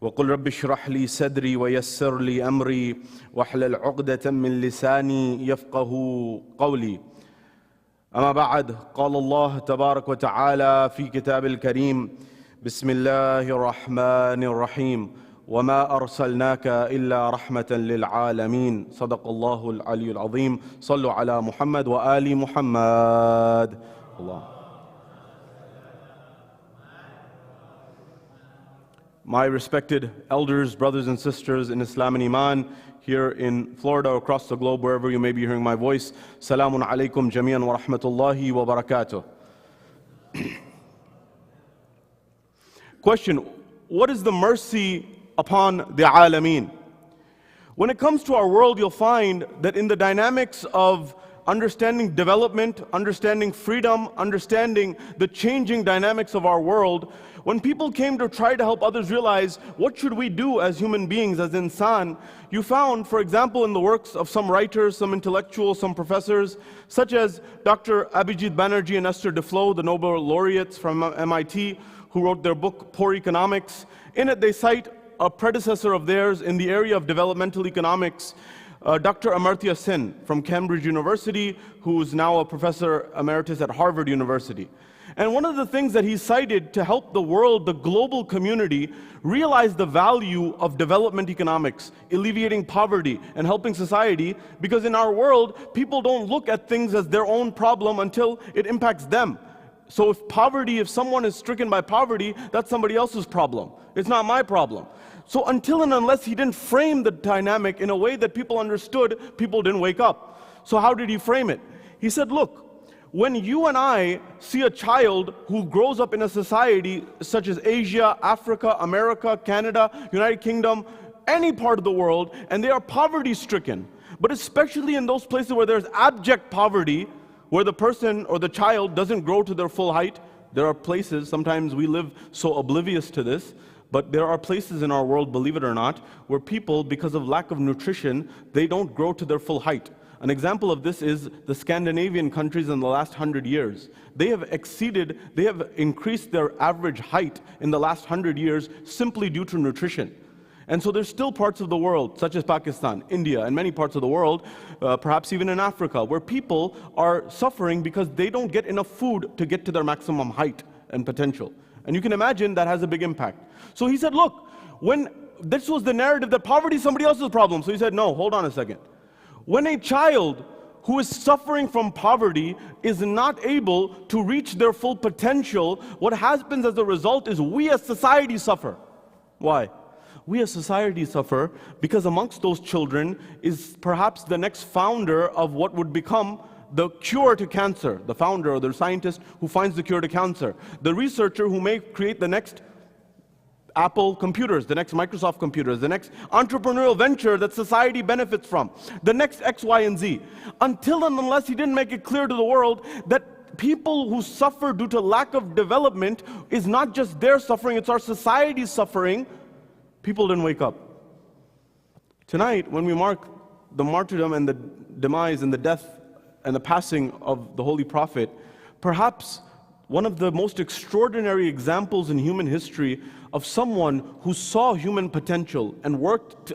وقل رب اشرح لي صدري ويسر لي أمري واحلل عقدة من لساني يفقه قولي. أما بعد، قال الله تبارك وتعالى في كتاب الكريم: بسم الله الرحمن الرحيم وما أرسلناك إلا رحمة للعالمين. صدق الله العلي العظيم. صلوا على محمد وآل محمد. الله. My respected elders, brothers and sisters in Islam and Iman, here in Florida, across the globe, wherever you may be hearing my voice, Salamun alaykum jami'an wa rahmatullahi wa barakatuh. Question: what is the mercy upon the alameen? When it comes to our world, you'll find that in the dynamics of understanding development, understanding freedom, understanding the changing dynamics of our world, when people came to try to help others realize what should we do as human beings, as insan, you found, for example, in the works of some writers, some intellectuals, some professors, such as Dr. Abhijit Banerjee and Esther Duflo, the Nobel laureates from MIT, who wrote their book, Poor Economics. In it, they cite a predecessor of theirs in the area of developmental economics, Dr. Amartya Sen from Cambridge University, who's now a professor emeritus at Harvard University. And one of the things that he cited to help the world, the global community, realize the value of development economics, alleviating poverty, and helping society, because in our world, people don't look at things as their own problem until it impacts them. So if someone is stricken by poverty, that's somebody else's problem. It's not my problem. So until and unless he didn't frame the dynamic in a way that people understood, people didn't wake up. So how did he frame it? He said, look, when you and I see a child who grows up in a society such as Asia, Africa, America, Canada, United Kingdom, any part of the world, and they are poverty-stricken, but especially in those places where there's abject poverty, where the person or the child doesn't grow to their full height, there are places, sometimes we live so oblivious to this, but there are places in our world, believe it or not, where people, because of lack of nutrition, they don't grow to their full height. An example of this is the Scandinavian countries in the last 100 years. They have increased their average height in the last 100 years simply due to nutrition. And so there's still parts of the world, such as Pakistan, India, and many parts of the world, perhaps even in Africa, where people are suffering because they don't get enough food to get to their maximum height and potential. And you can imagine that has a big impact. So he said, look, when this was the narrative that poverty is somebody else's problem. So he said, no, hold on a second. When a child who is suffering from poverty is not able to reach their full potential, what happens as a result is we as society suffer. Why? We as society suffer because amongst those children is perhaps the next founder of what would become the cure to cancer, the founder or the scientist who finds the cure to cancer, the researcher who may create the next Apple computers, the next Microsoft computers, the next entrepreneurial venture that society benefits from, the next X, Y, and Z. Until and unless he didn't make it clear to the world that people who suffer due to lack of development is not just their suffering, it's our society's suffering, people didn't wake up. Tonight, when we mark the martyrdom and the demise and the death and the passing of the Holy Prophet, perhaps one of the most extraordinary examples in human history of someone who saw human potential and worked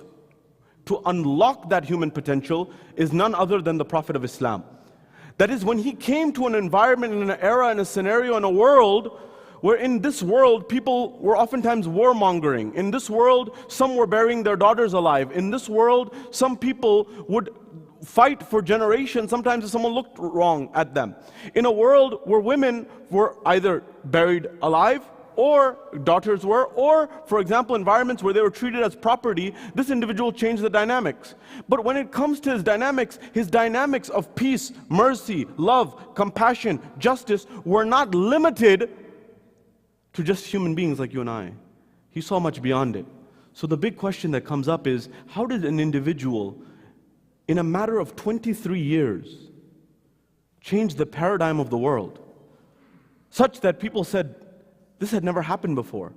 to unlock that human potential is none other than the Prophet of Islam. That is, when he came to an environment, in an era, in a scenario, in a world where in this world people were oftentimes warmongering. In this world, some were burying their daughters alive. In this world, some people would fight for generations, sometimes if someone looked wrong at them. In a world where women were either buried alive, or daughters were, or, for example, environments where they were treated as property, this individual changed the dynamics. But when it comes to his dynamics of peace, mercy, love, compassion, justice were not limited to just human beings like you and I. He saw much beyond it. So the big question that comes up is, how did an individual, in a matter of 23 years, change the paradigm of the world, such that people said, this had never happened before?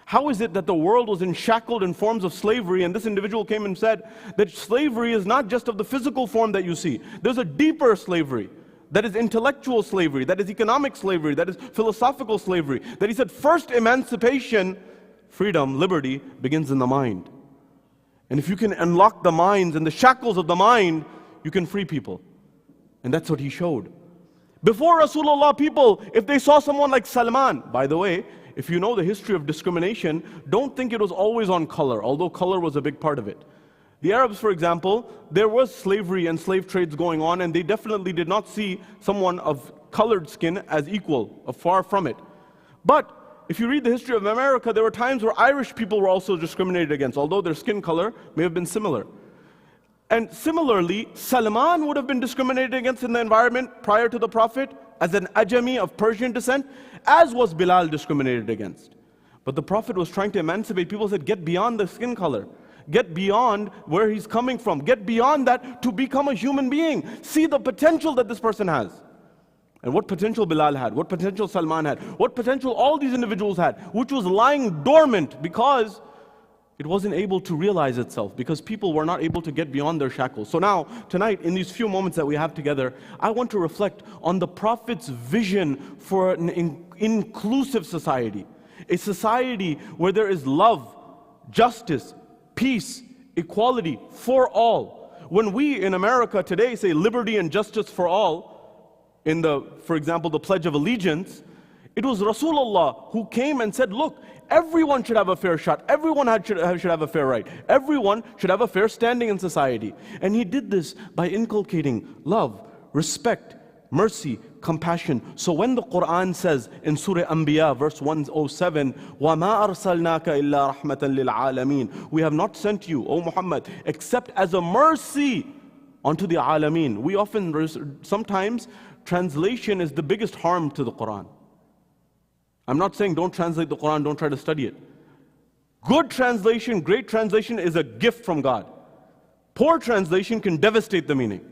How is it that the world was shackled in forms of slavery, and this individual came and said that slavery is not just of the physical form that you see. There's a deeper slavery, that is intellectual slavery, that is economic slavery, that is philosophical slavery. That he said, first emancipation, freedom, liberty, begins in the mind. And if you can unlock the minds and the shackles of the mind, you can free people. And that's what he showed. Before Rasulullah, people, if they saw someone like Salman, by the way, if you know the history of discrimination, don't think it was always on color, although color was a big part of it. The Arabs, for example, there was slavery and slave trades going on, and they definitely did not see someone of colored skin as equal, far from it. But if you read the history of America, there were times where Irish people were also discriminated against, although their skin color may have been similar. And similarly, Salman would have been discriminated against in the environment prior to the Prophet as an Ajami of Persian descent, as was Bilal discriminated against. But the Prophet was trying to emancipate people, said, get beyond the skin color. Get beyond where he's coming from. Get beyond that to become a human being. See the potential that this person has. And what potential Bilal had, what potential Salman had, what potential all these individuals had, which was lying dormant because it wasn't able to realize itself, because people were not able to get beyond their shackles. So now, tonight, in these few moments that we have together, I want to reflect on the Prophet's vision for an inclusive society. A society where there is love, justice, peace, equality for all. When we in America today say liberty and justice for all, in for example, the Pledge of Allegiance, it was Rasulullah who came and said, look, everyone should have a fair shot. Everyone should have a fair right. Everyone should have a fair standing in society. And he did this by inculcating love, respect, mercy, compassion. So when the Quran says in Surah Anbiya, verse 107, وَمَا أَرْسَلْنَاكَ إِلَّا رَحْمَةً لِلْعَالَمِينَ, we have not sent you, O Muhammad, except as a mercy unto the alameen. We often, sometimes, translation is the biggest harm to the Quran. I'm not saying don't translate the Quran, don't try to study it. Good translation, great translation is a gift from God. Poor translation can devastate the meaning.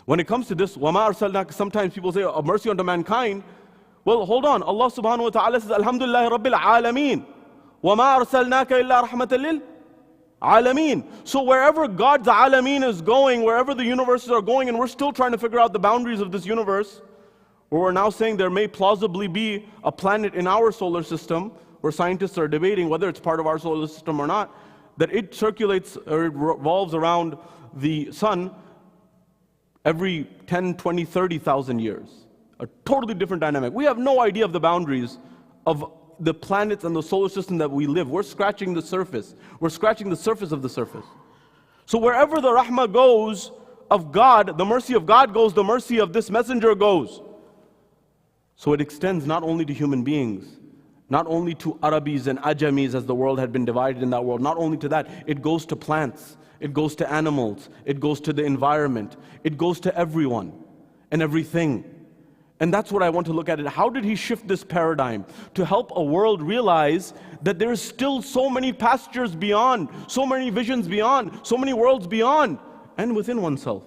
When it comes to this, وَمَا أَرْسَلْنَاكَ, sometimes people say, a mercy unto mankind. Well, hold on. Allah subhanahu wa ta'ala says, Alhamdulillah Rabbil Alameen. وَمَا أَرْسَلْنَاكَ إِلَّا رَحْمَةً لِلْ Alameen. So wherever God's Alameen is going, wherever the universes are going, and we're still trying to figure out the boundaries of this universe, where we're now saying there may plausibly be a planet in our solar system, where scientists are debating whether it's part of our solar system or not, that it circulates or it revolves around the sun every 10, 20, 30,000 years. A totally different dynamic. We have no idea of the boundaries of the planets and the solar system that we live. We're scratching the surface. We're scratching the surface of the surface. So wherever the rahmah goes of God, the mercy of God goes, the mercy of this messenger goes. So it extends not only to human beings, not only to Arabis and Ajamis, as the world had been divided in that world, not only to that, it goes to plants, it goes to animals, it goes to the environment, it goes to everyone and everything. And that's what I want to look at it. How did he shift this paradigm to help a world realize that there is still so many pastures beyond, so many visions beyond, so many worlds beyond, and within oneself.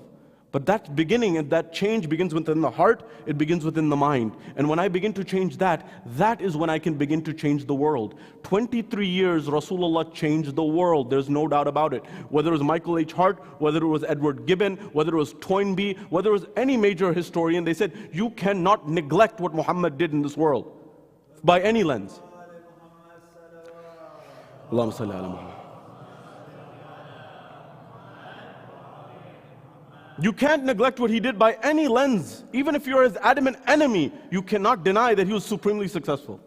But that beginning and that change begins within the heart, it begins within the mind. And when I begin to change that, that is when I can begin to change the world. 23 years Rasulullah changed the world, there's no doubt about it. Whether it was Michael H. Hart, whether it was Edward Gibbon, whether it was Toynbee, whether it was any major historian, they said, you cannot neglect what Muhammad did in this world by any lens. Allahumma salli ala Muhammad. You can't neglect what he did by any lens. Even if you're his adamant enemy, you cannot deny that he was supremely successful.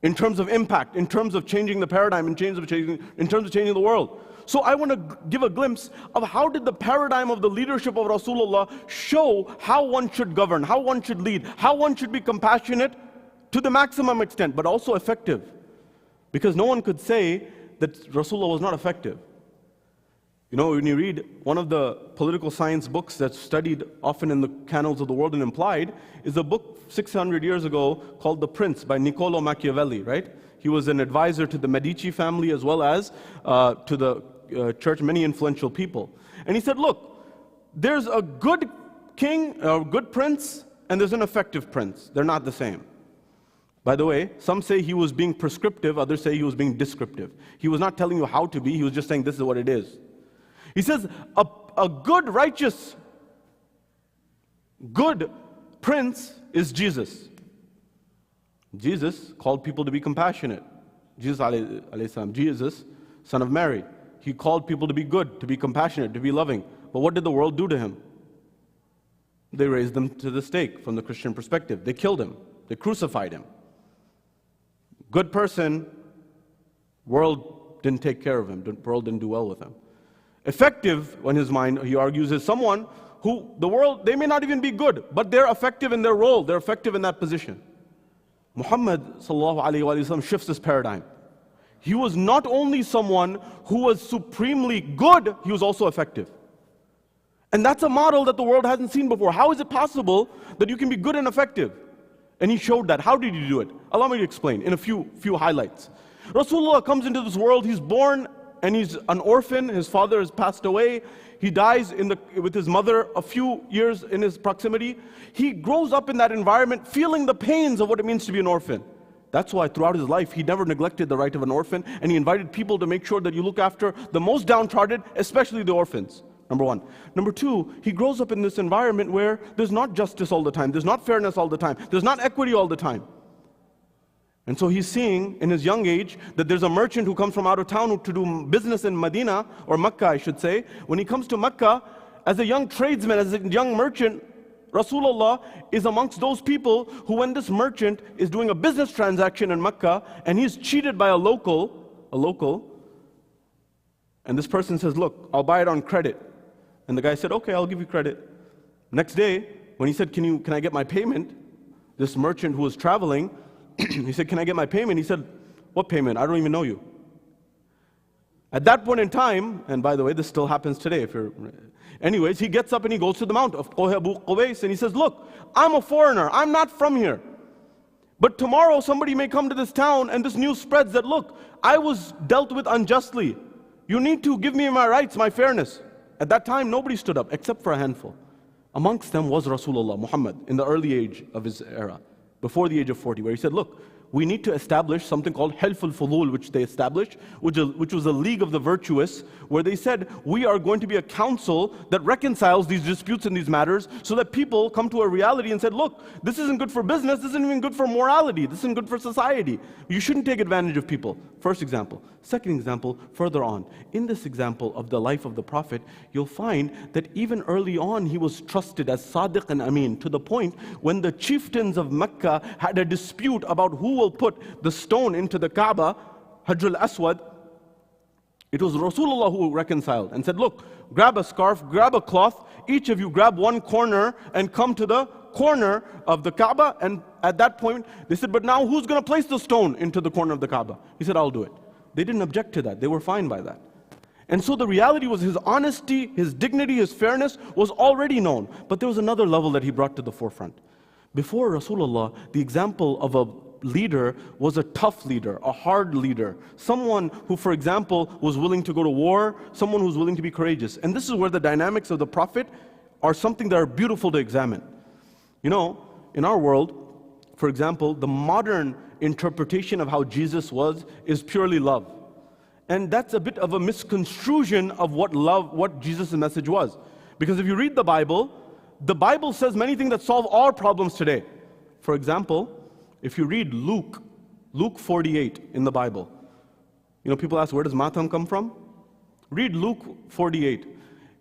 In terms of impact, in terms of changing the paradigm, in terms of changing the world. So I want to give a glimpse of how did the paradigm of the leadership of Rasulullah show how one should govern, how one should lead, how one should be compassionate to the maximum extent, but also effective. Because no one could say that Rasulullah was not effective. You know, when you read one of the political science books that's studied often in the canals of the world and implied, is a book 600 years ago called The Prince by Niccolo Machiavelli, right? He was an advisor to the Medici family as well as to the church, many influential people. And he said, look, there's a good king, a good prince, and there's an effective prince. They're not the same. By the way, some say he was being prescriptive, others say he was being descriptive. He was not telling you how to be, he was just saying this is what it is. He says, a good, righteous, good prince is Jesus. Jesus called people to be compassionate. Jesus, son of Mary, he called people to be good, to be compassionate, to be loving. But what did the world do to him? They raised him to the stake from the Christian perspective. They killed him. They crucified him. Good person, world didn't take care of him. The world didn't do well with him. Effective, in his mind, he argues, is someone who the world, they may not even be good, but they're effective in their role, they're effective in that position. Muhammad sallallahu alaihi wasallam shifts this paradigm. He was not only someone who was supremely good, he was also effective. And that's a model that the world hasn't seen before. How is it possible that you can be good and effective? And he showed that. How did he do it? Allow me to explain in a few highlights. Rasulullah comes into this world, he's born and he's an orphan, his father has passed away, he dies with his mother a few years in his proximity. He grows up in that environment feeling the pains of what it means to be an orphan. That's why throughout his life he never neglected the right of an orphan, and he invited people to make sure that you look after the most downtrodden, especially the orphans. Number one. Number two, he grows up in this environment where there's not justice all the time, there's not fairness all the time, there's not equity all the time. And so he's seeing in his young age that there's a merchant who comes from out of town to do business in Medina, or Mecca I should say. When he comes to Mecca, as a young tradesman, as a young merchant, Rasulullah is amongst those people who, when this merchant is doing a business transaction in Mecca and he's cheated by a local, and this person says, look, I'll buy it on credit. And the guy said, okay, I'll give you credit. Next day, when he said, can I get my payment? This merchant who was traveling, he said, can I get my payment? He said, what payment? I don't even know you. At that point in time, and by the way, this still happens today. Anyways, he gets up and he goes to the mount of Abu Qubays and he says, look, I'm a foreigner. I'm not from here. But tomorrow somebody may come to this town and this news spreads that, look, I was dealt with unjustly. You need to give me my rights, my fairness. At that time, nobody stood up except for a handful. Amongst them was Rasulullah Muhammad in the early age of his era, before the age of 40, where he said, look, we need to establish something called Hilf al-Fudul, which they established, which was a league of the virtuous, where they said, we are going to be a council that reconciles these disputes and these matters so that people come to a reality and said, look, this isn't good for business, this isn't even good for morality, this isn't good for society. You shouldn't take advantage of people. First example. Second example, further on. In this example of the life of the Prophet, you'll find that even early on he was trusted as Sadiq and Amin, to the point when the chieftains of Mecca had a dispute about who will put the stone into the Kaaba, Hajr al-Aswad, it was Rasulullah who reconciled and said, look, grab a scarf, grab a cloth, each of you grab one corner and come to the corner of the Kaaba. And at that point, they said, but now who's going to place the stone into the corner of the Kaaba? He said, I'll do it. They didn't object to that. They were fine by that. And so the reality was his honesty, his dignity, his fairness was already known. But there was another level that he brought to the forefront. Before Rasulullah, the example of a leader was a tough leader, a hard leader, someone who, for example, was willing to go to war, someone who's willing to be courageous. And this is where the dynamics of the Prophet are something that are beautiful to examine. You know, in our world, for example, the modern interpretation of how Jesus was is purely love. And that's a bit of a misconstruction of what Jesus' message was. Because if you read the Bible says many things that solve our problems today. For example, if you read Luke 48 in the Bible, you know, people ask, where does matam come from? Read Luke 48.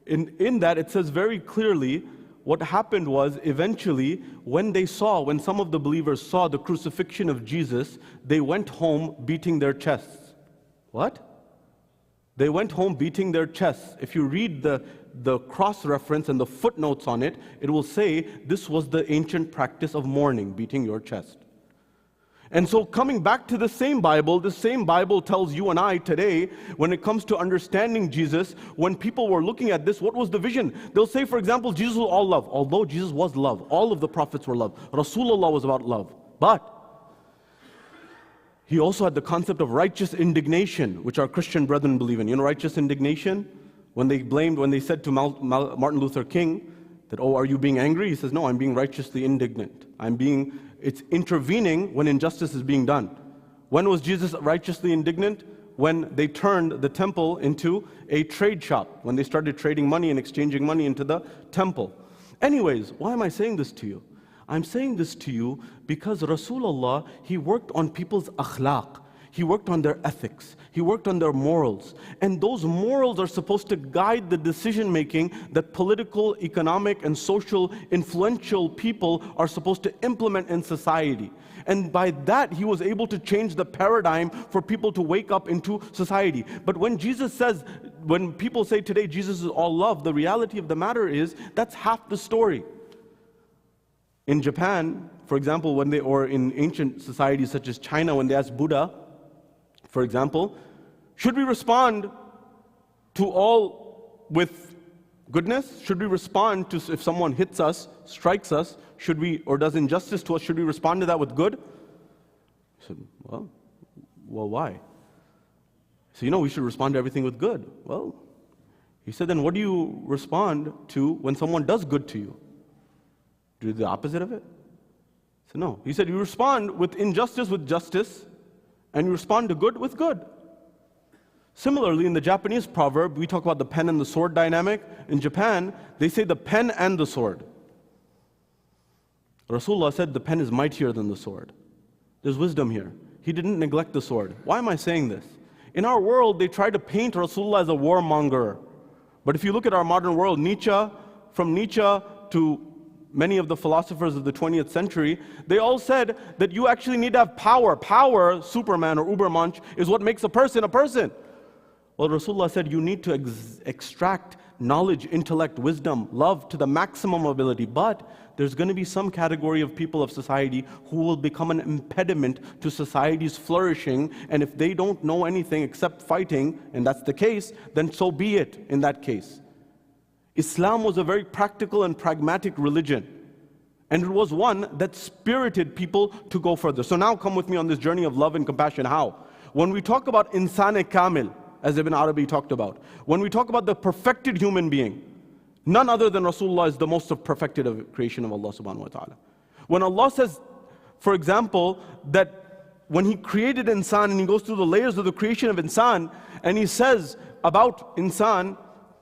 In that, it says very clearly what happened was eventually when some of the believers saw the crucifixion of Jesus, they went home beating their chests. What? They went home beating their chests. If you read the cross-reference and the footnotes on it, it will say this was the ancient practice of mourning, beating your chest. And so coming back to the same Bible tells you and I today, when it comes to understanding Jesus, when people were looking at this, what was the vision? They'll say, for example, Jesus was all love. Although Jesus was love, all of the prophets were love. Rasulullah was about love. But he also had the concept of righteous indignation, which our Christian brethren believe in. You know righteous indignation? When they said to Martin Luther King that, oh, are you being angry? He says, no, I'm being righteously indignant. It's intervening when injustice is being done. When was Jesus righteously indignant? When they turned the temple into a trade shop, when they started trading money and exchanging money into the temple. Anyways, why am I saying this to you? I'm saying this to you because Rasulullah, he worked on people's akhlaq. He worked on their ethics. He worked on their morals. And those morals are supposed to guide the decision-making that political, economic, and social influential people are supposed to implement in society. And by that, he was able to change the paradigm for people to wake up into society. But when people say today Jesus is all love, the reality of the matter is that's half the story. In Japan, for example, or in ancient societies such as China, when they ask Buddha, for example, should we respond to all with goodness? Should we respond to if someone hits us, strikes us, or does injustice to us, should we respond to that with good? I said, well, why? So, we should respond to everything with good. Well, he said, then what do you respond to when someone does good to you? Do the opposite of it? I said, no. He said, you respond with injustice with justice, and you respond to good with good. Similarly, in the Japanese proverb, we talk about the pen and the sword dynamic. In Japan, they say the pen and the sword. Rasulullah said the pen is mightier than the sword. There's wisdom here. He didn't neglect the sword. Why am I saying this? In our world, they try to paint Rasulullah as a warmonger. But if you look at our modern world, from Nietzsche to many of the philosophers of the 20th century, they all said that you actually need to have power. Power, Superman or Ubermensch, is what makes a person a person. Well, Rasulullah said you need to extract knowledge, intellect, wisdom, love to the maximum ability. But there's going to be some category of people of society who will become an impediment to society's flourishing. And if they don't know anything except fighting, and that's the case, then so be it in that case. Islam was a very practical and pragmatic religion. And it was one that spirited people to go further. So now come with me on this journey of love and compassion. How? When we talk about insan kamil, as Ibn Arabi talked about, when we talk about the perfected human being, none other than Rasulullah is the most perfected of creation of Allah subhanahu wa ta'ala. When Allah says, for example, that when He created insan and He goes through the layers of the creation of insan, and He says about insan,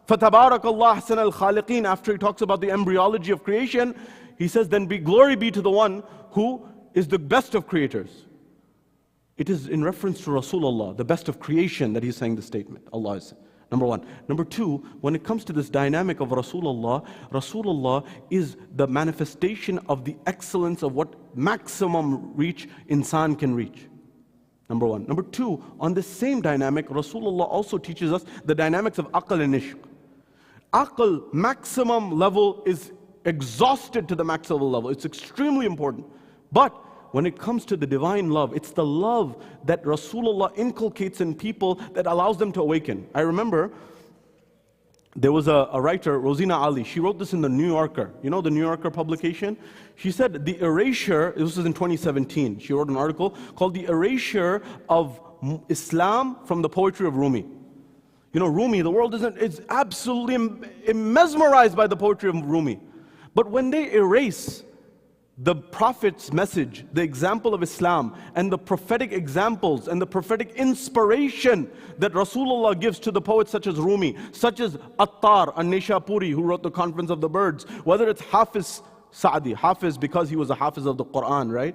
فَتَبَارَكَ اللَّهُ أَحْسَنَ الْخَالِقِينَ, after He talks about the embryology of creation, He says, then glory be to the one who is the best of creators. It is in reference to Rasulullah, the best of creation, that He's saying the statement. Allah is saying. Number one. Number two, when it comes to this dynamic of Rasulullah, Rasulullah is the manifestation of the excellence of what maximum reach insan can reach. Number one. Number two, on this same dynamic, Rasulullah also teaches us the dynamics of aql and ishq. Aql, maximum level, is exhausted to the maximum level. It's extremely important. But when it comes to the divine love, it's the love that Rasulullah inculcates in people that allows them to awaken. I remember there was a writer, Rosina Ali. She wrote this in the New Yorker. You know the New Yorker publication? She said the erasure, this was in 2017. She wrote an article called The Erasure of Islam from the Poetry of Rumi. You know, Rumi, the world is absolutely mesmerized by the poetry of Rumi. But when they erase the Prophet's message, the example of Islam, and the prophetic examples and the prophetic inspiration that Rasulullah gives to the poets such as Rumi, such as Attar an-Nishapuri, who wrote the Conference of the Birds, whether it's Hafiz Sa'di, Hafiz because he was a Hafiz of the Quran, right?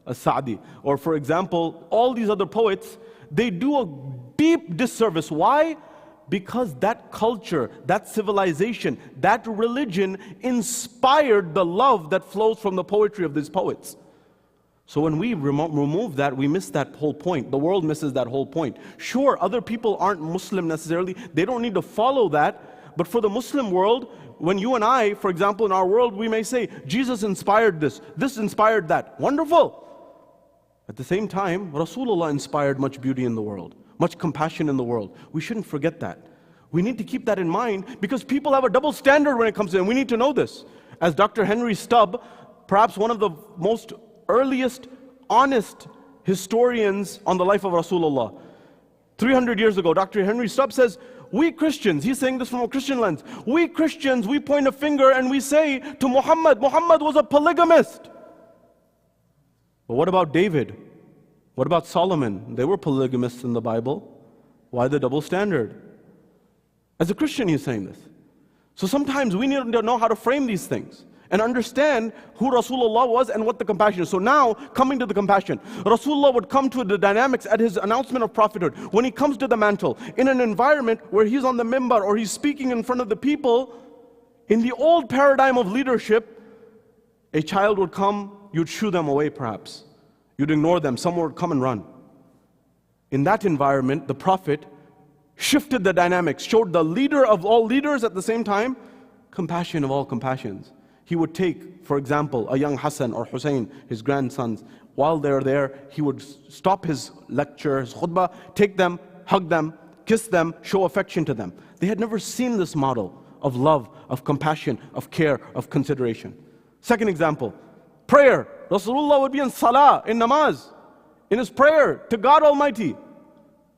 A Sa'di. Or for example, all these other poets, they do a deep disservice. Why? Because that culture, that civilization, that religion inspired the love that flows from the poetry of these poets. So when we remove that, we miss that whole point. The world misses that whole point. Sure, other people aren't Muslim necessarily. They don't need to follow that. But for the Muslim world, when you and I, for example, in our world, we may say, Jesus inspired this inspired that. Wonderful. At the same time, Rasulullah inspired much beauty in the world, much compassion in the world. We shouldn't forget that. We need to keep that in mind because people have a double standard when it comes to it, and we need to know this. As Dr. Henry Stubb, perhaps one of the most earliest, honest historians on the life of Rasulullah, 300 years ago, Dr. Henry Stubb says, we Christians, he's saying this from a Christian lens, we Christians, we point a finger and we say to Muhammad was a polygamist. But what about David? What about Solomon? They were polygamists in the Bible. Why the double standard? As a Christian, he's saying this. So sometimes we need to know how to frame these things and understand who Rasulullah was and what the compassion is. So now, coming to the compassion, Rasulullah would come to the dynamics at his announcement of prophethood. When he comes to the mantle, in an environment where he's on the mimbar or he's speaking in front of the people, in the old paradigm of leadership, a child would come, you'd shoo them away perhaps. You'd ignore them, someone would come and run. In that environment, the Prophet shifted the dynamics, showed the leader of all leaders at the same time, compassion of all compassions. He would take, for example, a young Hassan or Hussein, his grandsons, while they're there, he would stop his lecture, his khutbah, take them, hug them, kiss them, show affection to them. They had never seen this model of love, of compassion, of care, of consideration. Second example, prayer. Rasulullah would be in salah, in namaz, in his prayer to God Almighty.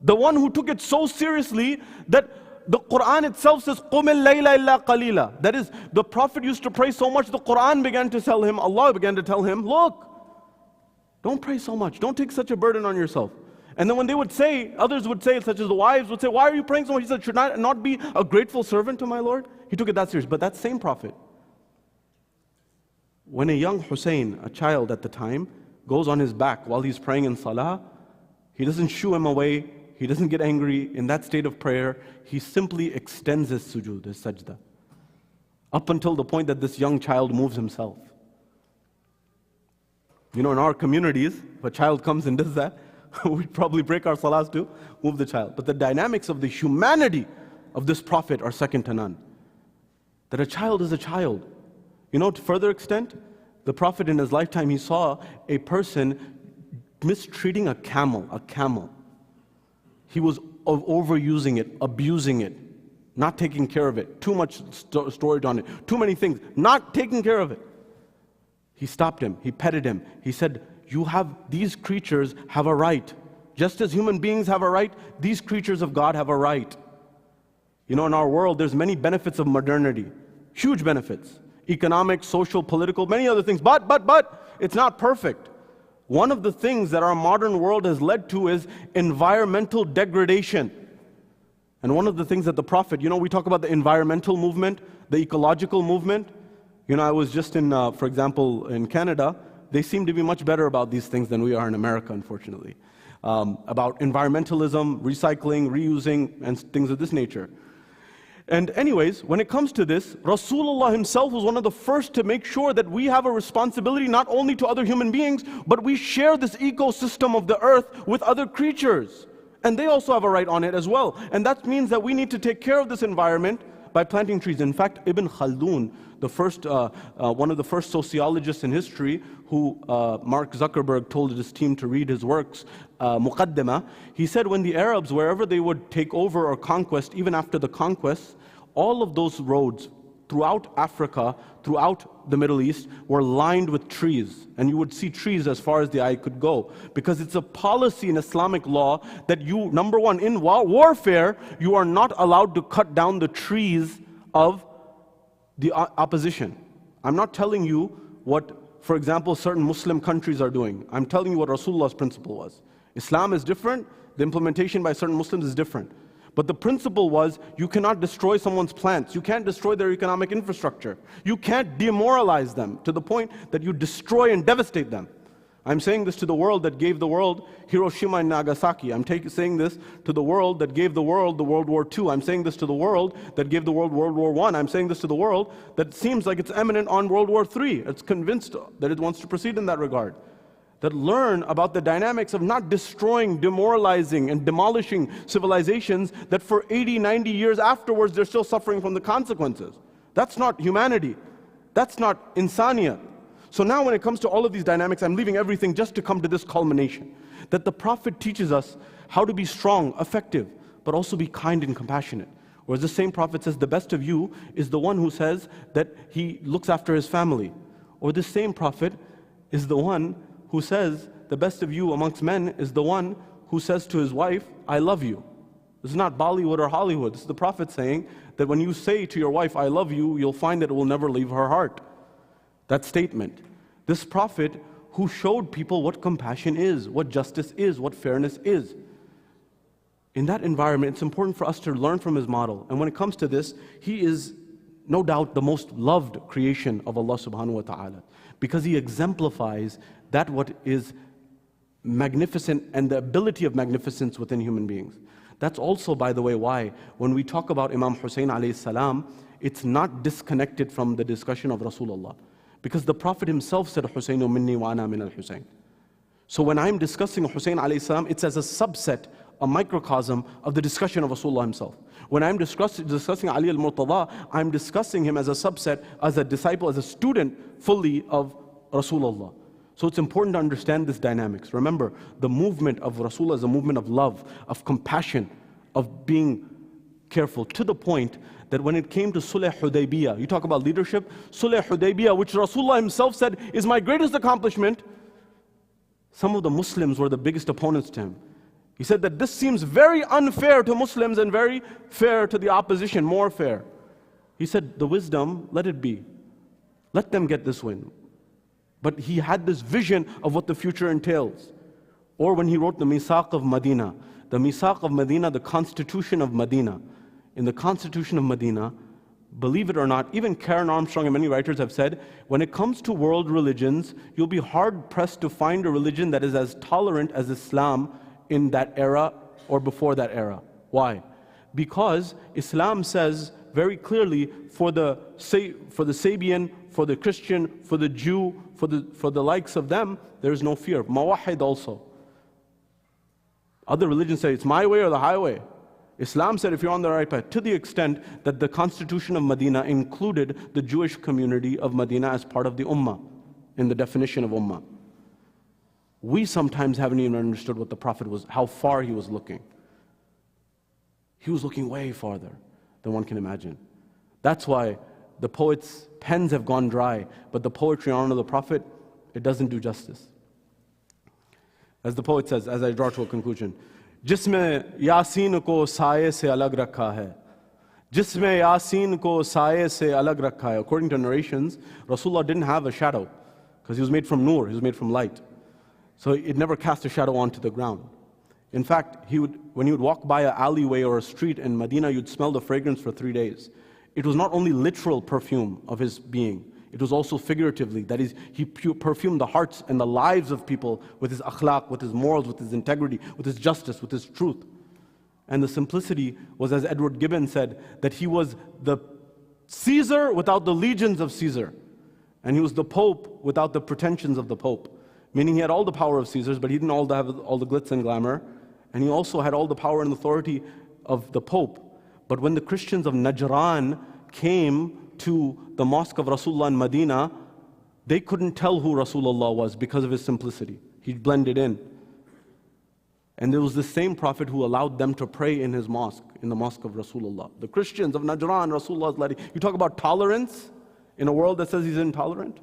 The one who took it so seriously that the Quran itself says, قُمِ اللَّيْلَ إِلَّا قَلِيلًا. That is, the Prophet used to pray so much, the Quran began to tell him, Allah began to tell him, look, don't pray so much, don't take such a burden on yourself. And then when they would say, others would say, such as the wives would say, why are you praying so much? He said, should I not be a grateful servant to my Lord? He took it that serious. But that same Prophet, when a young Hussein, a child at the time, goes on his back while he's praying in salah, He doesn't shoo him away. He doesn't get angry. In that state of prayer, he simply extends his sujood, his sajda, up until the point that this young child moves himself. You know, in our communities, if a child comes and does that, we'd probably break our salahs to move the child. But the dynamics of the humanity of this prophet are second to none. That a child is a child. You know, to further extent, the prophet in his lifetime, he saw a person mistreating a camel. He was overusing it, abusing it, not taking care of it, too much storage on it, too many things, not taking care of it. He stopped him, he petted him, he said, these creatures have a right. Just as human beings have a right, these creatures of God have a right. You know, in our world, there's many benefits of modernity, huge benefits, economic, social, political, many other things, but it's not perfect. One of the things that our modern world has led to is environmental degradation. And one of the things that the Prophet, you know, we talk about the environmental movement, the ecological movement. You know, I was just in, for example, in Canada. They seem to be much better about these things than we are in America, unfortunately. About environmentalism, recycling, reusing, and things of this nature. And anyways, when it comes to this, Rasulullah himself was one of the first to make sure that we have a responsibility not only to other human beings, but we share this ecosystem of the earth with other creatures. And they also have a right on it as well. And that means that we need to take care of this environment by planting trees. In fact, Ibn Khaldun, one of the first sociologists in history, who Mark Zuckerberg told his team to read his works, Muqaddimah, he said when the Arabs, wherever they would take over or conquest, even after the conquest, all of those roads throughout Africa, throughout the Middle East, were lined with trees. And you would see trees as far as the eye could go. Because it's a policy in Islamic law that you, number one, in warfare, you are not allowed to cut down the trees of the opposition. I'm not telling you what, for example, certain Muslim countries are doing. I'm telling you what Rasulullah's principle was. Islam is different, the implementation by certain Muslims is different. But the principle was, you cannot destroy someone's plants, you can't destroy their economic infrastructure, you can't demoralize them to the point that you destroy and devastate them. I'm saying this to the world that gave the world Hiroshima and Nagasaki. I'm saying this to the world that gave the world the World War II. I'm saying this to the world that gave the world World War I. I'm saying this to the world that seems like it's eminent on World War III. It's convinced that it wants to proceed in that regard. That learn about the dynamics of not destroying, demoralizing, and demolishing civilizations that for 80, 90 years afterwards they're still suffering from the consequences. That's not humanity. That's not insaniya. So now when it comes to all of these dynamics, I'm leaving everything just to come to this culmination. That the Prophet teaches us how to be strong, effective, but also be kind and compassionate. Whereas the same Prophet says, the best of you is the one who says that he looks after his family. Or the same Prophet is the one who says, the best of you amongst men is the one who says to his wife, I love you. This is not Bollywood or Hollywood. This is the Prophet saying that when you say to your wife, I love you, you'll find that it will never leave her heart. That statement. This Prophet who showed people what compassion is, what justice is, what fairness is. In that environment, it's important for us to learn from his model. And when it comes to this, he is no doubt the most loved creation of Allah subhanahu wa ta'ala, because he exemplifies that what is magnificent and the ability of magnificence within human beings. That's also, by the way, why when we talk about Imam Hussein alayhi salam, it's not disconnected from the discussion of Rasulullah. Because the Prophet himself said, Husseinu minni wa ana min al-Husayn. So when I'm discussing Hussein alayhi salam, it's as a subset, a microcosm of the discussion of Rasulullah himself. When I'm discussing Ali al-Murtada, I'm discussing him as a subset, as a disciple, as a student fully of Rasulullah. So it's important to understand this dynamics. Remember, the movement of Rasulullah is a movement of love, of compassion, of being careful, to the point that when it came to Sulh Hudaybiyah, you talk about leadership, Sulh Hudaybiyah, which Rasulullah himself said is my greatest accomplishment, some of the Muslims were the biggest opponents to him. He said that this seems very unfair to Muslims and very fair to the opposition, more fair. He said, the wisdom, let it be. Let them get this win. But he had this vision of what the future entails. Or when he wrote the Misaq of Medina, the Constitution of Medina. In the Constitution of Medina, believe it or not, even Karen Armstrong and many writers have said, when it comes to world religions, you'll be hard-pressed to find a religion that is as tolerant as Islam in that era or before that era. Why? Because Islam says very clearly for the Sabian, for the Christian, for the Jew, for the likes of them, there is no fear. Mawahid also. Other religions say it's my way or the highway. Islam said if you're on the right path, to the extent that the constitution of Medina included the Jewish community of Medina as part of the Ummah, in the definition of Ummah. We sometimes haven't even understood what the Prophet was, how far he was looking. He was looking way farther than one can imagine. That's why the poets' pens have gone dry, but the poetry on the Prophet, it doesn't do justice. As the poet says, as I draw to a conclusion, जिसमें यासीन को साये से अलग रखा है, जिसमें यासीन को साये से अलग रखा है. According to narrations, Rasulullah didn't have a shadow because he was made from nur, he was made from light. So it never cast a shadow onto the ground. In fact, when he would walk by an alleyway or a street in Medina, you'd smell the fragrance for 3 days. It was not only literal perfume of his being, it was also figuratively. That is, he perfumed the hearts and the lives of people with his akhlaq, with his morals, with his integrity, with his justice, with his truth. And the simplicity was, as Edward Gibbon said, that he was the Caesar without the legions of Caesar. And he was the Pope without the pretensions of the Pope. Meaning he had all the power of Caesars, but he didn't have all the glitz and glamour. And he also had all the power and authority of the Pope. But when the Christians of Najran came to the mosque of Rasulullah in Medina, they couldn't tell who Rasulullah was because of his simplicity. He blended in. And there was the same Prophet who allowed them to pray in his mosque, in the mosque of Rasulullah. The Christians of Najran, Rasulullah is letting. You talk about tolerance in a world that says he's intolerant.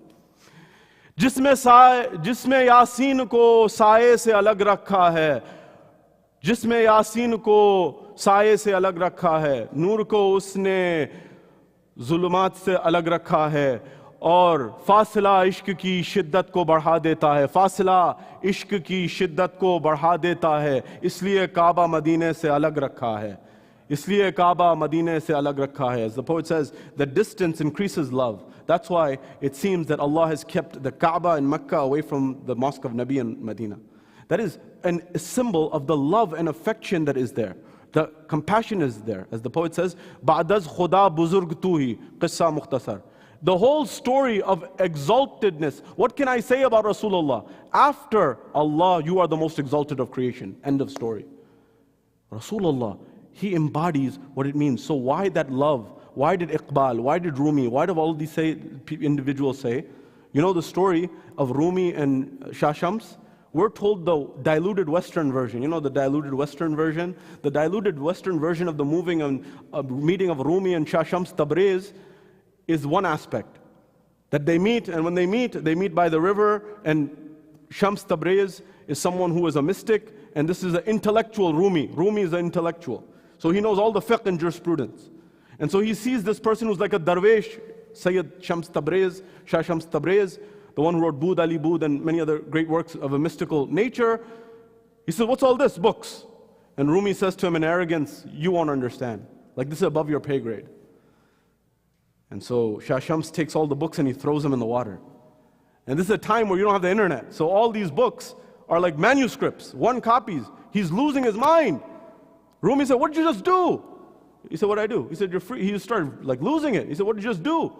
जिसमें यासीन को साये से अलग रखा है, जिसमें यासीन को साये से अलग रखा है, नूर को उसने जुल्मात से अलग रखा है, और फासला इश्क की शिद्दत को बढ़ा देता है, फासला इश्क की शिद्दत को बढ़ा देता है, इसलिए काबा मदीने से अलग रखा है, इसलिए काबा मदीने से अलग रखा है. As the poet says, the distance increases love. That's why it seems that Allah has kept the Kaaba in Mecca away from the mosque of Nabi in Medina. That is a symbol of the love and affection that is there. The compassion is there. As the poet says, Ba'daz Khuda buzurg tu hi, qissa mukhtasar. The whole story of exaltedness. What can I say about Rasulullah? After Allah, you are the most exalted of creation. End of story. Rasulullah, he embodies what it means. So why that love? Why did Iqbal? Why did Rumi? Why did all these individuals say? You know the story of Rumi and Shah Shams? We're told the diluted Western version. You know the diluted Western version? The diluted Western version of the meeting of Rumi and Shah Shams Tabriz is one aspect. That they meet, and when they meet by the river, and Shams Tabriz is someone who is a mystic, and this is an intellectual Rumi. Rumi is an intellectual. So he knows all the fiqh and jurisprudence. And so he sees this person who's like a darwish, Sayyid Shams Tabriz, Shah Shams Tabriz, the one who wrote Bood Ali Bood and many other great works of a mystical nature. He says, what's all this? Books. And Rumi says to him in arrogance, you won't understand. Like this is above your pay grade. And so Shah Shams takes all the books and he throws them in the water. And this is a time where you don't have the internet. So all these books are like manuscripts, one copies. He's losing his mind. Rumi said, what did you just do? He said, what did I do? He said, you're free. He started like losing it. He said, what did you just do?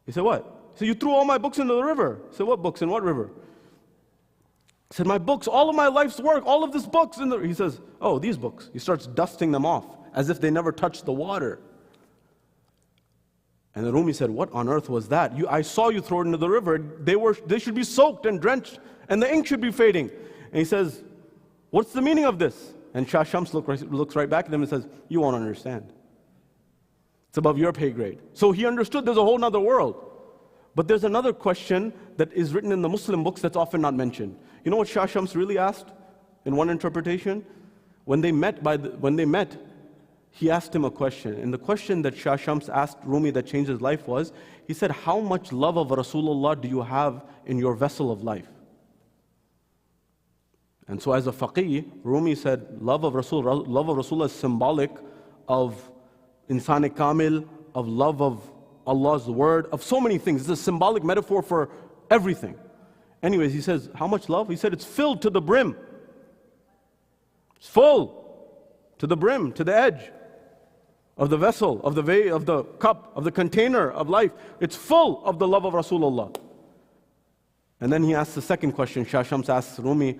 He said, what? He said, you threw all my books into the river. He said, what books? In what river? He said, my books, all of my life's work, all of these books. He says, oh, these books. He starts dusting them off as if they never touched the water. And the Rumi said, what on earth was that? I saw you throw it into the river. They should be soaked and drenched, and the ink should be fading. And he says, what's the meaning of this? And Shah Shams looks right back at him and says, you won't understand. It's above your pay grade. So he understood there's a whole other world. But there's another question that is written in the Muslim books that's often not mentioned. You know what Shah Shams really asked in one interpretation? When they met, he asked him a question. And the question that Shah Shams asked Rumi that changed his life was, he said, how much love of Rasulullah do you have in your vessel of life? And so as a faqih, Rumi said, love of Rasulullah is symbolic of insani kamil, of love of Allah's word, of so many things. It's a symbolic metaphor for everything. Anyways, he says, how much love? He said, it's filled to the brim. It's full to the brim, to the edge of the vessel, of the cup, of the container of life. It's full of the love of Rasulullah. And then he asks the second question. Shah Shams asks Rumi,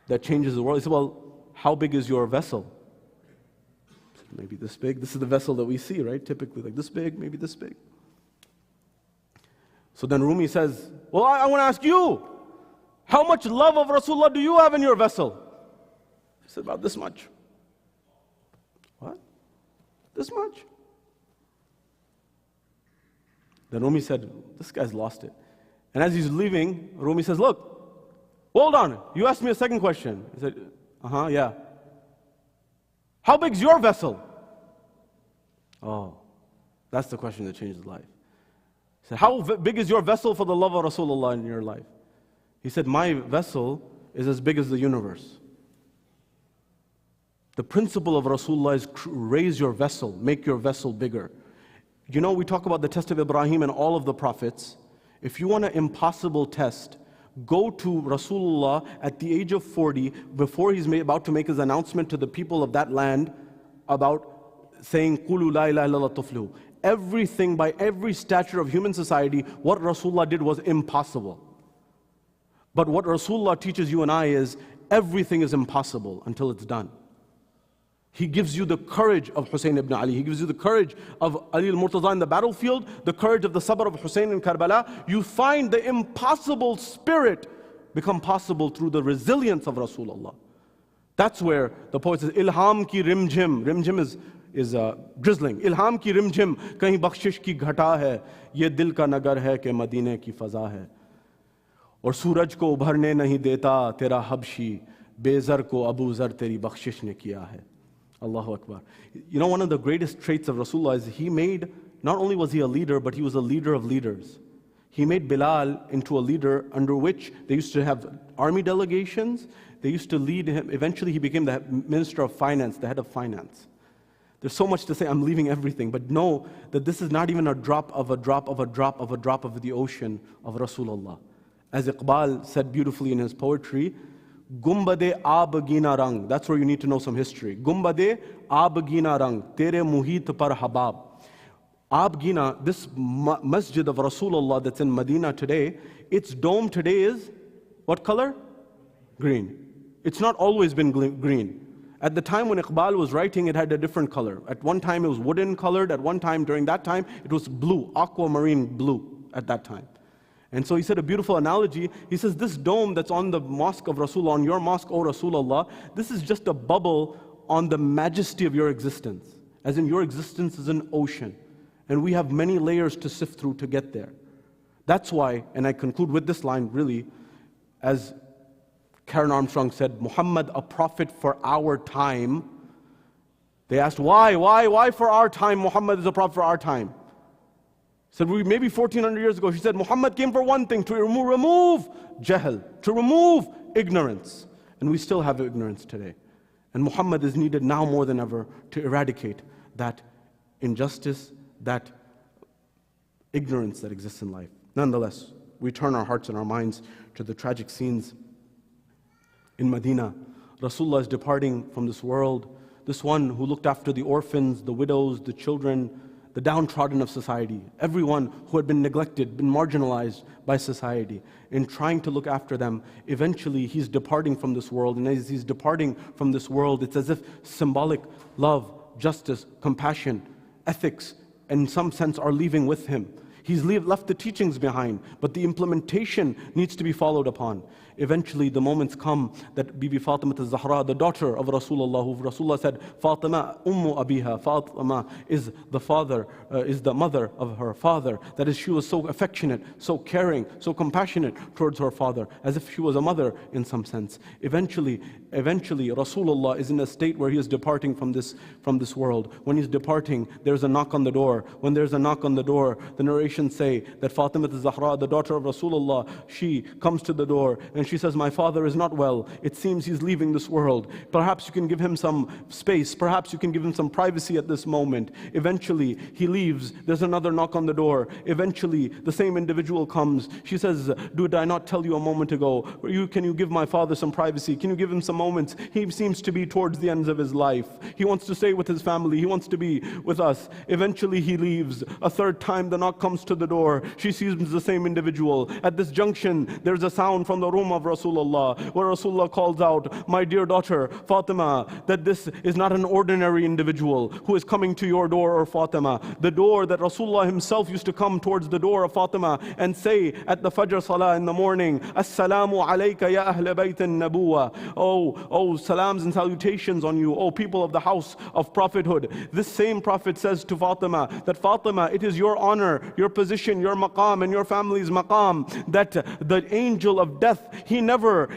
that changes the world. He said, well, how big is your vessel? Said, maybe this big. This is the vessel that we see, right? Typically like this big, maybe this big. So then Rumi says, well, I want to ask you, how much love of Rasulullah do you have in your vessel? He said, about this much. What? This much? Then Rumi said, this guy's lost it. And as he's leaving, Rumi says, look, hold on, you asked me a second question. He said, yeah. How big's your vessel? Oh, that's the question that changes life. He said, how big is your vessel for the love of Rasulullah in your life? He said, my vessel is as big as the universe. The principle of Rasulullah is raise your vessel, make your vessel bigger. You know, we talk about the test of Ibrahim and all of the prophets. If you want an impossible test, go to Rasulullah at the age of 40, before he's about to make his announcement to the people of that land about saying, Qulu la ilaha illallah tuflihu. Everything, by every stature of human society, what Rasulullah did was impossible. But what Rasulullah teaches you and I is, everything is impossible until it's done. He gives you the courage of Hussein ibn Ali. He gives you the courage of Ali al-Murtaza in the battlefield, the courage of the sabr of Hussein in Karbala. You find the impossible spirit become possible through the resilience of Rasulullah. That's where the poet says, Ilham ki rimjim. Rimjim is drizzling. Ilham ki rimjim, kahin bakhshish ki ghata hai. Ye dil ka nagar hai ke Madine ki faza hai. Aur suraj ko ubharne nahi deta tera habshi. Bezar ko Abu Zar teri bakhshish ne kiya hai. Allahu Akbar. You know, one of the greatest traits of Rasulullah is he made, not only was he a leader, but he was a leader of leaders. He made Bilal into a leader under which they used to have army delegations. They used to lead him. Eventually he became the minister of finance, the head of finance. There's so much to say, I'm leaving everything, but know that this is not even a drop of a drop of a drop of a drop of the ocean of Rasulullah. As Iqbal said beautifully in his poetry, Gumbade aab gina rang. That's where you need to know some history. Gumbade aab gina rang. Tere muhit par habab. Aab gina, this masjid of Rasulullah that's in Medina today, its dome today is what color? Green. It's not always been green. At the time when Iqbal was writing, it had a different color. At one time it was wooden colored. At one time, during that time, it was blue, aquamarine blue at that time. And so he said a beautiful analogy. He says, this dome that's on the mosque of Rasulullah, on your mosque, O Rasulullah, this is just a bubble on the majesty of your existence. As in, your existence is an ocean. And we have many layers to sift through to get there. That's why, and I conclude with this line really, as Karen Armstrong said, Muhammad, a prophet for our time. They asked, why for our time? Muhammad is a prophet for our time. Said, maybe 1400 years ago, she said, Muhammad came for one thing, to remove jahl, to remove ignorance. And we still have ignorance today. And Muhammad is needed now more than ever to eradicate that injustice, that ignorance that exists in life. Nonetheless, we turn our hearts and our minds to the tragic scenes in Medina. Rasulullah is departing from this world, this one who looked after the orphans, the widows, the children, the downtrodden of society, everyone who had been neglected, been marginalized by society. In trying to look after them, eventually he's departing from this world. And as he's departing from this world, it's as if symbolic love, justice, compassion, ethics, in some sense are leaving with him. He's left the teachings behind, but the implementation needs to be followed upon. Eventually, the moments come that Bibi Fatima al-Zahra, the daughter of Rasulullah, who Rasulullah said, Fatima ummu abiha, Fatima is the mother of her father. That is, she was so affectionate, so caring, so compassionate towards her father, as if she was a mother in some sense. Eventually, Rasulullah is in a state where he is departing from this world. When he's departing, there's a knock on the door. When there's a knock on the door, the narrations say that Fatima al-Zahra, the daughter of Rasulullah, she comes to the door, and she says, my father is not well. It seems he's leaving this world. Perhaps you can give him some space. Perhaps you can give him some privacy at this moment. Eventually, he leaves. There's another knock on the door. Eventually, the same individual comes. She says, did I not tell you a moment ago? Can you give my father some privacy? Can you give him some moments? He seems to be towards the ends of his life. He wants to stay with his family. He wants to be with us. Eventually, he leaves. A third time, the knock comes to the door. She sees the same individual. At this junction, there's a sound from the room of Rasulullah, where Rasulullah calls out, my dear daughter, Fatima, that this is not an ordinary individual who is coming to your door, or Fatima. The door that Rasulullah himself used to come towards the door of Fatima and say at the Fajr Salah in the morning, Assalamu alayka ya ahl bayt an-nabuwa. Oh, salams and salutations on you, oh people of the house of prophethood. This same prophet says to Fatima that, Fatima, it is your honor, your position, your maqam, and your family's maqam, that the angel of death, he never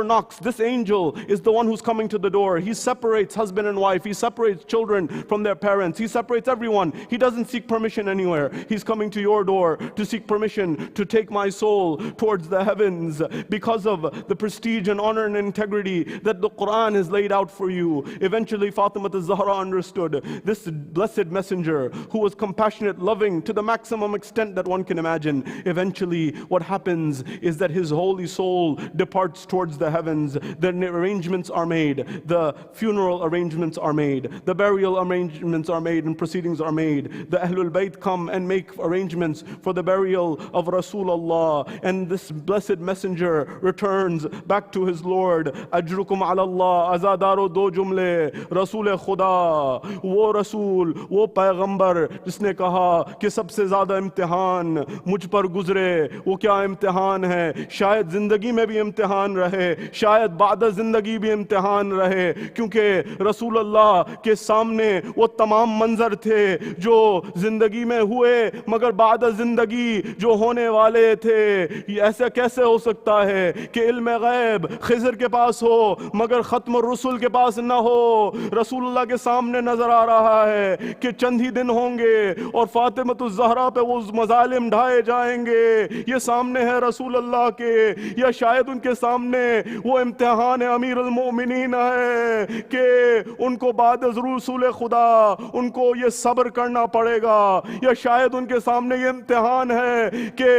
knocks. This angel is the one who's coming to the door. He separates husband and wife. He separates children from their parents. He separates everyone. He doesn't seek permission anywhere. He's coming to your door to seek permission to take my soul towards the heavens because of the prestige and honor and integrity that the Quran has laid out for you. Eventually, Fatima az-Zahra understood this blessed messenger who was compassionate, loving to the maximum extent that one can imagine. Eventually, what happens is that his holy soul departs towards the heavens. The arrangements are made. The funeral arrangements are made. The burial arrangements are made and proceedings are made. The Ahlul Bayt come and make arrangements for the burial of Rasulullah. And this blessed messenger returns back to his Lord. Ajrukum ala Allah, azadaro do jumle, Rasul Khuda, wo Rasul, wo Payghambar, jisne kaha ki sabse zyada imtihan mujh par guzre, wo kya imtihan hai, shayad zindagi mein bhi imtihan rahe, shayad ba'da zindagi bhi imtihan rahe, kyunki Rasulullah ke samne wo tamam manzar the jo zindagi mein hue magar ba'da zindagi jo hone wale the. ऐसा कैसे हो सकता है कि इल्म गैब खिज़र के पास हो मगर ख़त्म रसूल के पास ना हो। रसूलुल्लाह के सामने नजर आ रहा है कि चंद ही दिन होंगे और फातिमतुज़ ज़हरा पे वो मज़ालिम ढाए जाएंगे। ये सामने है रसूलुल्लाह के, या शायद उनके सामने वो इम्तिहान अमीरुल मोमिनीन है कि उनको बाद रसूल खुदा उनको ये सब्र करना पड़ेगा, या शायद उनके सामने ये इम्तिहान है कि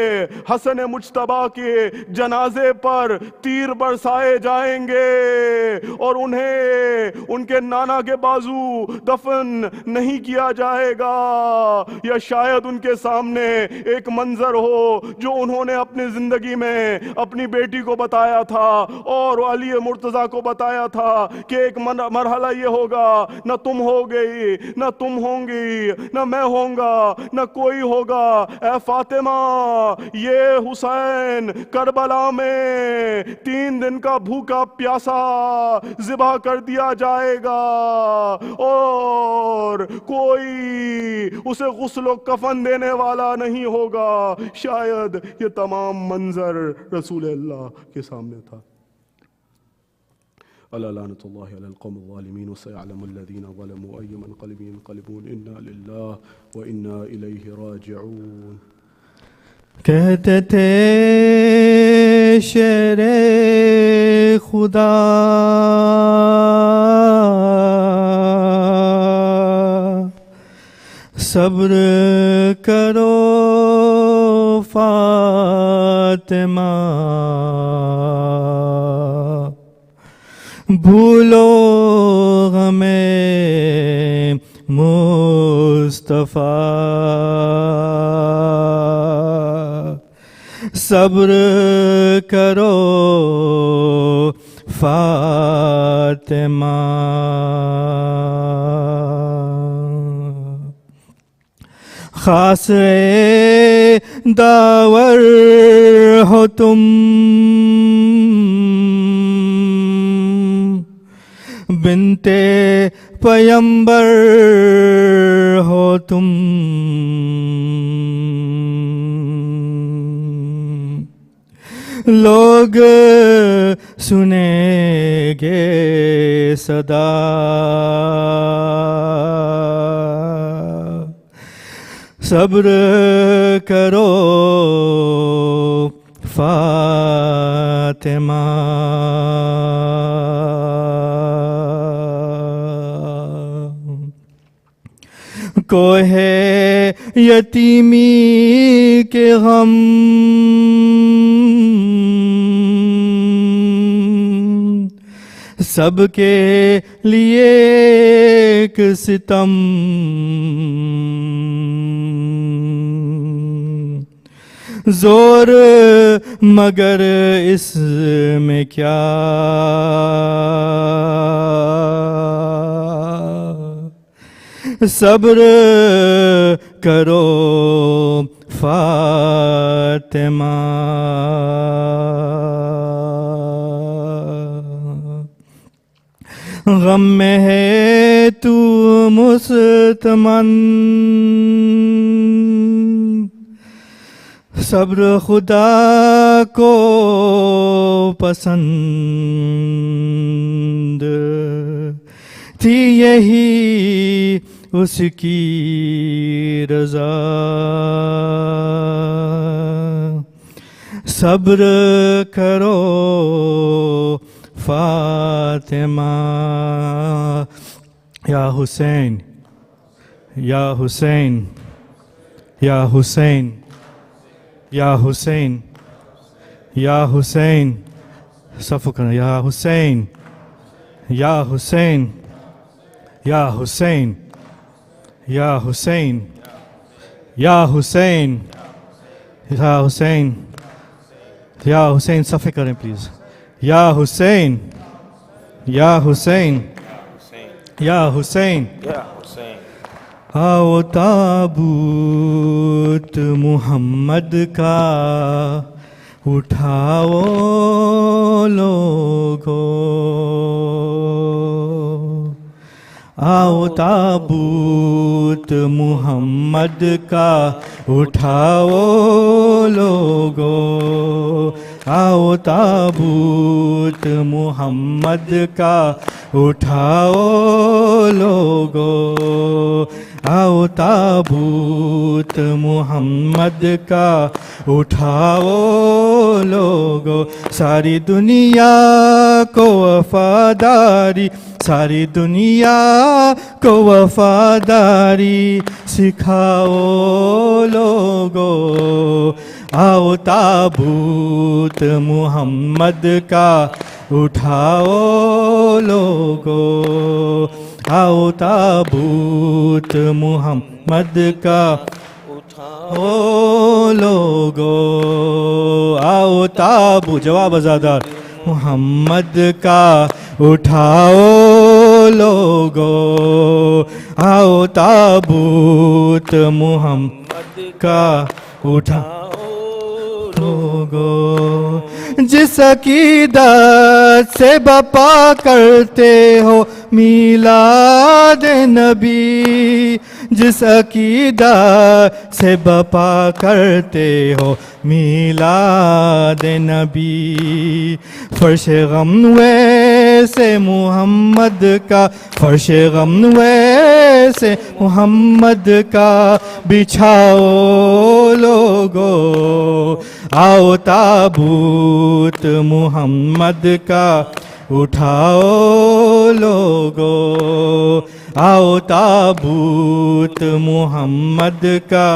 हसन मुज्तबा के जनाजे पर तीर बरसाए जाएंगे और उन्हें उनके नाना के बाजू दफन नहीं किया जाएगा, या शायद उनके सामने एक मंजर हो जो उन्होंने अपनी जिंदगी में अपनी बेटी को बताया था और अली मुर्तज़ा को बताया था कि एक मरहला ये होगा, न तुम हो गई, न तुम होंगी, न मैं होऊंगा, न कोई होगा। ऐ फातिमा, ये हुसैन करबला में 3 दिन का भूखा प्यासा ज़िबा कर दिया जाएगा और कोई उसे गुस्ल कफन देने वाला नहीं होगा। शायद ये तमाम मंजर रसूल अल्लाह के सामने था। अला लानतुल्लाहि अलल कौमिज़ ज़ालिमीन व सयअलमु अल्लज़ीना ज़लमू अय्य मुनक़लिबिन यन्क़लिबून इन्ना लिल्लाहि व इन्ना इलैहि राजिऊन। कहते थे शेरे खुदा सब्र करो फातिमा, भूलो हमें मुस्तफा, सब्र करो फातिमा। खास दावर हो तुम, बिनते पैगंबर हो तुम, लोग सुनेंगे सदा सब्र करो फातिमा। فاطمہ کو ہے یتیمی کے غم سب کے لیے ایک ستم زور مگر اس میں کیا صبر کرو فاطمہ غم میں ہے تو مستمن صبر خدا کو پسند تھی یہی اس کی رضا صبر کرو فاطمہ یا حسین یا حسین یا حسین یا حسین یا حسین صف کرنا یا حسین یا حسین یا حسین یا حسین یا حسین یا حسین یا حسین صفے کریں پلیز یا حسین یا حسین یا حسین آؤ تابوت محمد کا اٹھاؤ لوگو آؤ تابوت محمد کا اٹھاؤ لوگو آؤ تابوت محمد کا اٹھاؤ لوگو آؤ تابوت محمد کا اٹھاؤ لوگو ساری دنیا کو وفاداری ساری دنیا کو وفاداری سکھاؤ لوگو آؤ تابوت محمد کا اٹھاؤ لوگو آؤ تابوت محمد کا اٹھاؤ لوگو آؤ تابوت جواب ازادار محمد کا اٹھاؤ لوگو آؤ تابوت محمد کا اٹھاؤ لوگو جس عقیدت سے بپا کرتے ہو میلاد نبی جس عقیدت سے بپا کرتے ہو میلاد نبی فرش غم ویسے محمد کا فرش غم ویسے محمد کا بچھاؤ لوگو آؤ تابوت محمد کا اٹھاؤ لوگو آؤ تابوت محمد کا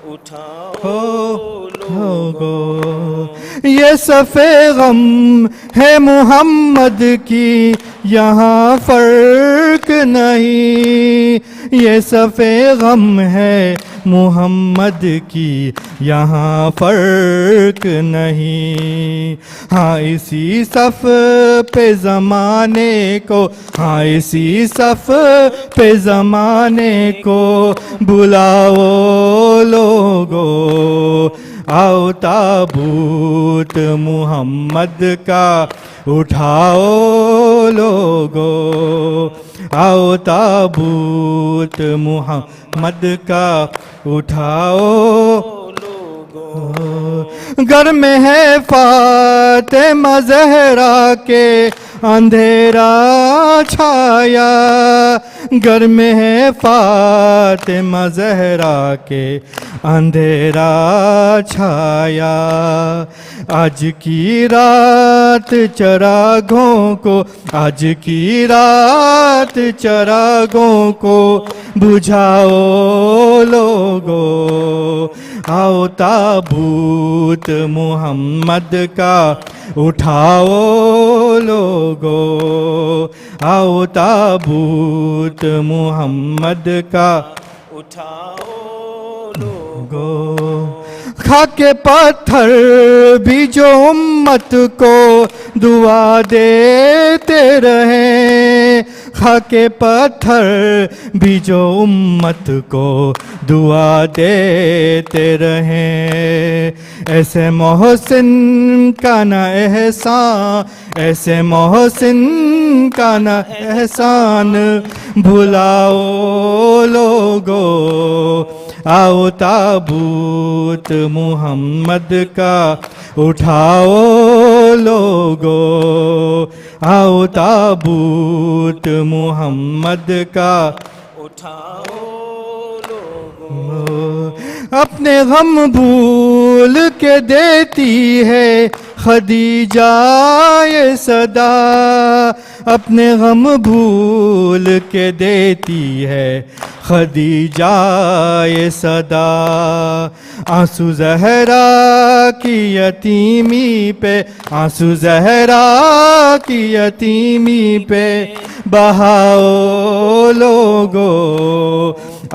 اٹھاؤ لوگو یہ صفے غم ہے محمد کی یہاں فرق نہیں یہ صفے غم ہے محمد کی یہاں فرق نہیں ہاں اسی صف پہ زمانے کو ہاں اسی صف پہ زمانے کو بلاؤ لوگو آؤ تابوت محمد کا اٹھاؤ لوگو آؤ تابوت محمد کا اٹھاؤ لوگو گھر میں ہے فاطمہ زہرا کے اندھیرا چھایا، گھر میں ہے فاطمہ زہرا کے اندھیرا چھایا، آج کی رات چراغوں کو، آج کی رات چراغوں کو بجھاؤ لوگو، آؤ تابوت محمد کا اٹھاؤ لوگو، آؤ تابوت محمد کا اٹھاؤ لوگو، خاک پتھر بھی جو امت کو دعا دیتے رہے، خاک پتھر بھی جو امت کو دعا دیتے رہے، ایسے محسن کا نہ احسان، ایسے محسن کا نہ احسان بھلاؤ لوگو، آؤ تابوت محمد کا اٹھاؤ لوگو، آؤ تابوت محمد کا اٹھاؤ لوگو، اپنے غم بھول کے دیتی ہے خدیجہ یہ صدا، اپنے غم بھول کے دیتی ہے خدیجہ یہ صدا، آنسو زہرا کی یتیمی پہ، آنسو زہرا کی یتیمی پہ بہاؤ لوگو،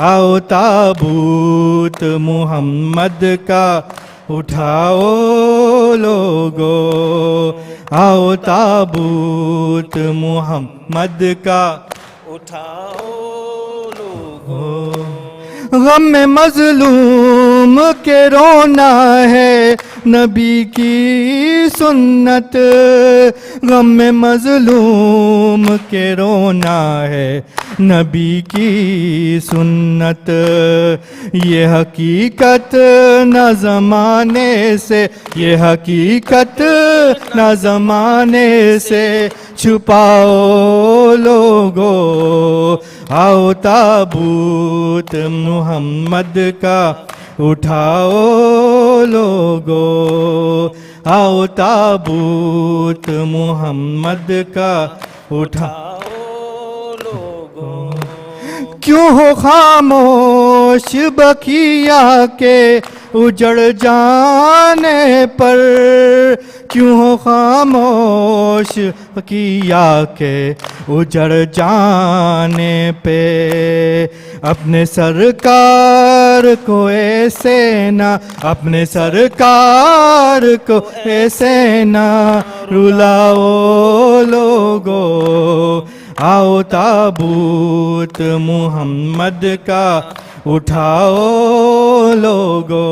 آؤ تابوت محمد کا اٹھاؤ لوگو، آؤ تابوت محمد کا اٹھاؤ لوگو، غم میں مظلوم کے رونا ہے نبی کی سنت، غم میں مظلوم کے رونا ہے نبی کی سنت، یہ حقیقت نہ زمانے سے، یہ حقیقت نہ زمانے سے چھپاؤ لوگو، آؤ تابوت محمد کا اٹھاؤ لوگو، آؤ تابوت محمد کا اٹھاؤ لوگو، کیوں ہو خاموش بقیہ کے اجڑ جانے پر، کیوں ہو خاموش بقیہ کے اجڑ جانے پہ، اپنے سرکار کو ایسے نہ، اپنے سرکار کو ایسے نہ رلاؤ لوگو، آؤ تابوت محمد کا اٹھاؤ لوگو،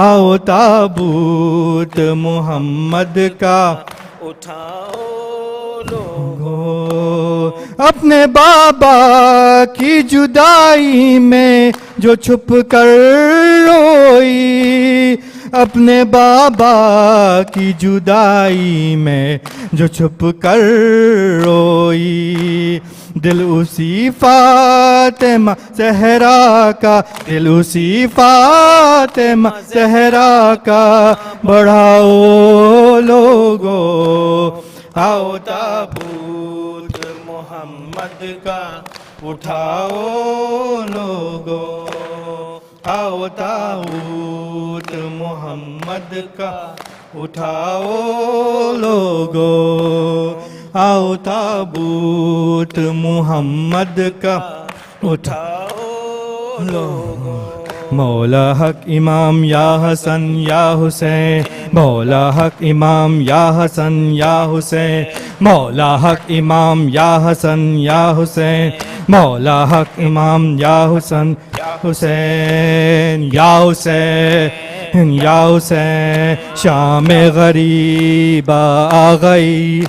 آؤ تابوت محمد کا اٹھاؤ لوگو، اپنے بابا کی جدائی میں جو چھپ کر روئی، اپنے بابا کی جدائی میں جو چھپ کر روئی، دل اسی فاطمہ زہرا کا، دل اسی فاطمہ زہرا کا بڑھاؤ لوگو، آؤ تابوت محمد کا اٹھاؤ لوگو، آؤ تابوت محمد کا اٹھاؤ لوگو، آؤ تابوت محمد کا اٹھاؤ لوگو، مولا حق امام یا حسن یا حسین، مولا حق امام یا حسن یا حسین، مولا حق امام یا حسن یا حسین، مولا حق امام یا حسن حسین یا حسین یا حسین، شام غریبہ آ گئی،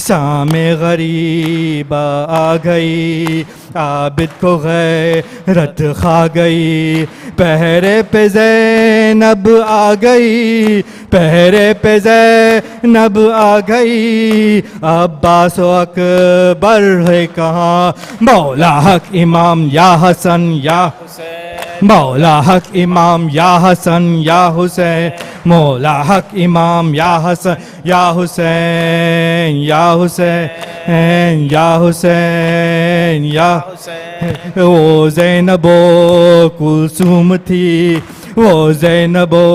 शाम गरीब आ गई, आबिद को गैरत खा गई, पहरे पे ज़ैनब आ गई, पहरे पे ज़ैनब आ गई, अब्बास व अकबर है कहाँ, मौला हक इमाम या हसन या मौला हक इमाम या हसन या हुसैन, मौला हक इमाम या हसन या हुसैन या हुसैन या हुसैन या वो ज़ैनबो कुलसूम थी, वो ज़ैनबो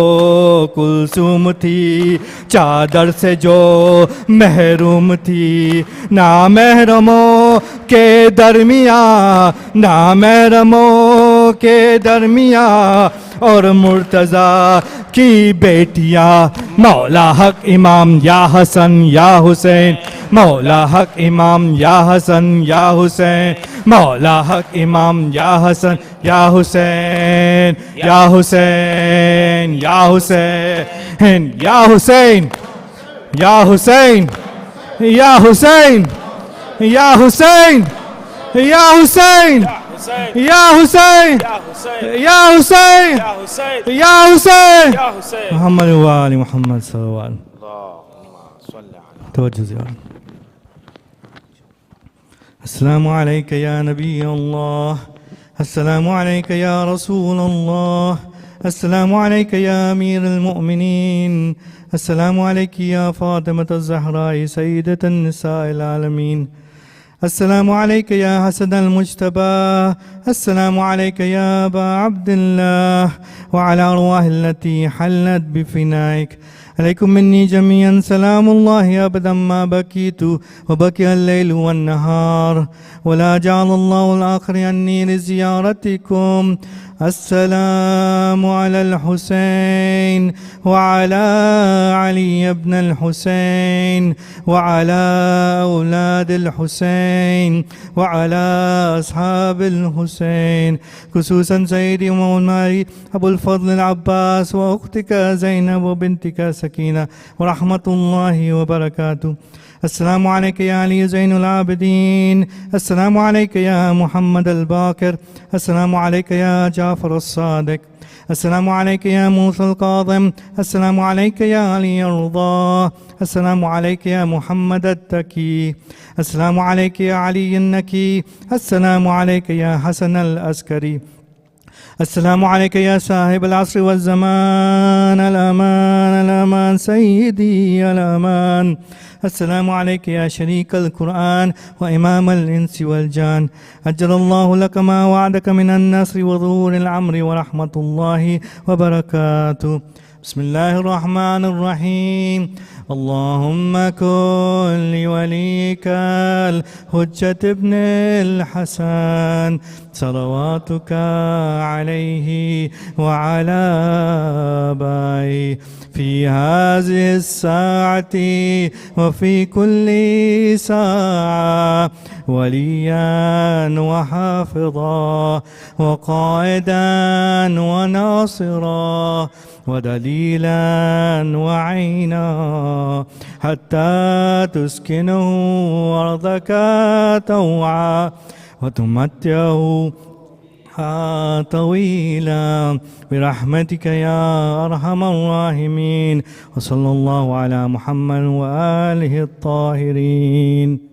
कुलसूम थी, चादर से जो महरूम थी, ना महरमों के दरमिया, ना महरमों के दरमिया, और मुर्तज़ा की बेटियाँ, मौला हक इमाम या हसन या हुसैन, मौला हक इमाम या हसन या हुसैन, मौला हक इमाम या हसन या हुसैन या हुसैन या हुसैन या हुसैन या हुसैन या हुसैन या हुसैन या हुसैन या हुसैन या हुसैन या हुसैन मोहम्मद वाली मोहम्मद सल्लल्लाहु अलैहि वसल्लम। तवज्जो। अस्सलामु अलैका या नबी अल्लाह, अस्सलामु अलैका या रसूल अल्लाह, अस्सलामु अलैका या अमीर المؤمنين, अस्सलामु अलैकी या फातिमा ज़हरा सय्यदतुन निसाइल आलमीन, अस्सलामु अलैका या हसन المجتبى, अस्सलामु अलैका या अबा अब्दुल्लाह व अला अरवाहिल्लती हल्लत बिफिनाइक, अलैकुम मिन्नी जमीअन सलामुल्लाहि अबदन मा बकीतु व बकिया अल-लैल वन-नहार व ला जअलल्लाहु अल-आखिर अन्नी लिज़ियारतिकुम। अस्सलामु अलल हुसैन व अला अली इब्न अल-हुसैन व अला औलादिल हुसैन व अला अस्हाबिल हुसैन, खुसूसन सय्यदी व मौलाना अबुल फज़ल अब्बास व उख्तिका ज़ैनब व बिन्तिका सकीना व रहमतुल्लाहि व बरकातुहू। अस्सलामु अलैका या अली ज़ैनुल आबिदीन, अस्सलामु अलैका या मुहम्मद अल-बाकिर, अस्सलामु अलैका या जाफ़र अस-सादिक, अस्सलामु अलैका या मूसा अल-काज़िम, अस्सलामु अलैका या अली अर-रज़ा, अस्सलामु अलैका या मुहम्मद अत-तकी, अस्सलामु अलैका या अली अन-नकी, अस्सलामु अलैका या हसन अल-अस्करी, अस्सलामु अलैका या साहिब अल-अस्र वज़-ज़मान, अल-अमान अल-अमान सय्यदी अल-अमान, अस्सलामु अलैका या शरीक अल-कुरआन व इमाम अल-इंस वल-जान, अज्जलल्लाहु लका मा वअदका मिनन नस्र व ज़ुहूरिल अम्रि व रहमतुल्लाहि व बरकातुहू। बिस्मिल्लाहिर रहमानिर रहीम। अल्लाहुम्मा कुन लिवलियिकल हुज्जत इब्निल हसन सलवातुका अलैहि व अला आबाई फी हाज़िहि अस्साअति व फी कुल्ली साअ वलिय्यन व हाफ़िज़ा व क़ाइदन व नासिरा व दलीलन व ऐना हत्ता तुस्किनहु अर्दका तौआ व तुमत्तिअहु طويلا برحمتك يا أرحم الراحمين، وصلى الله على محمد وآله الطاهرين.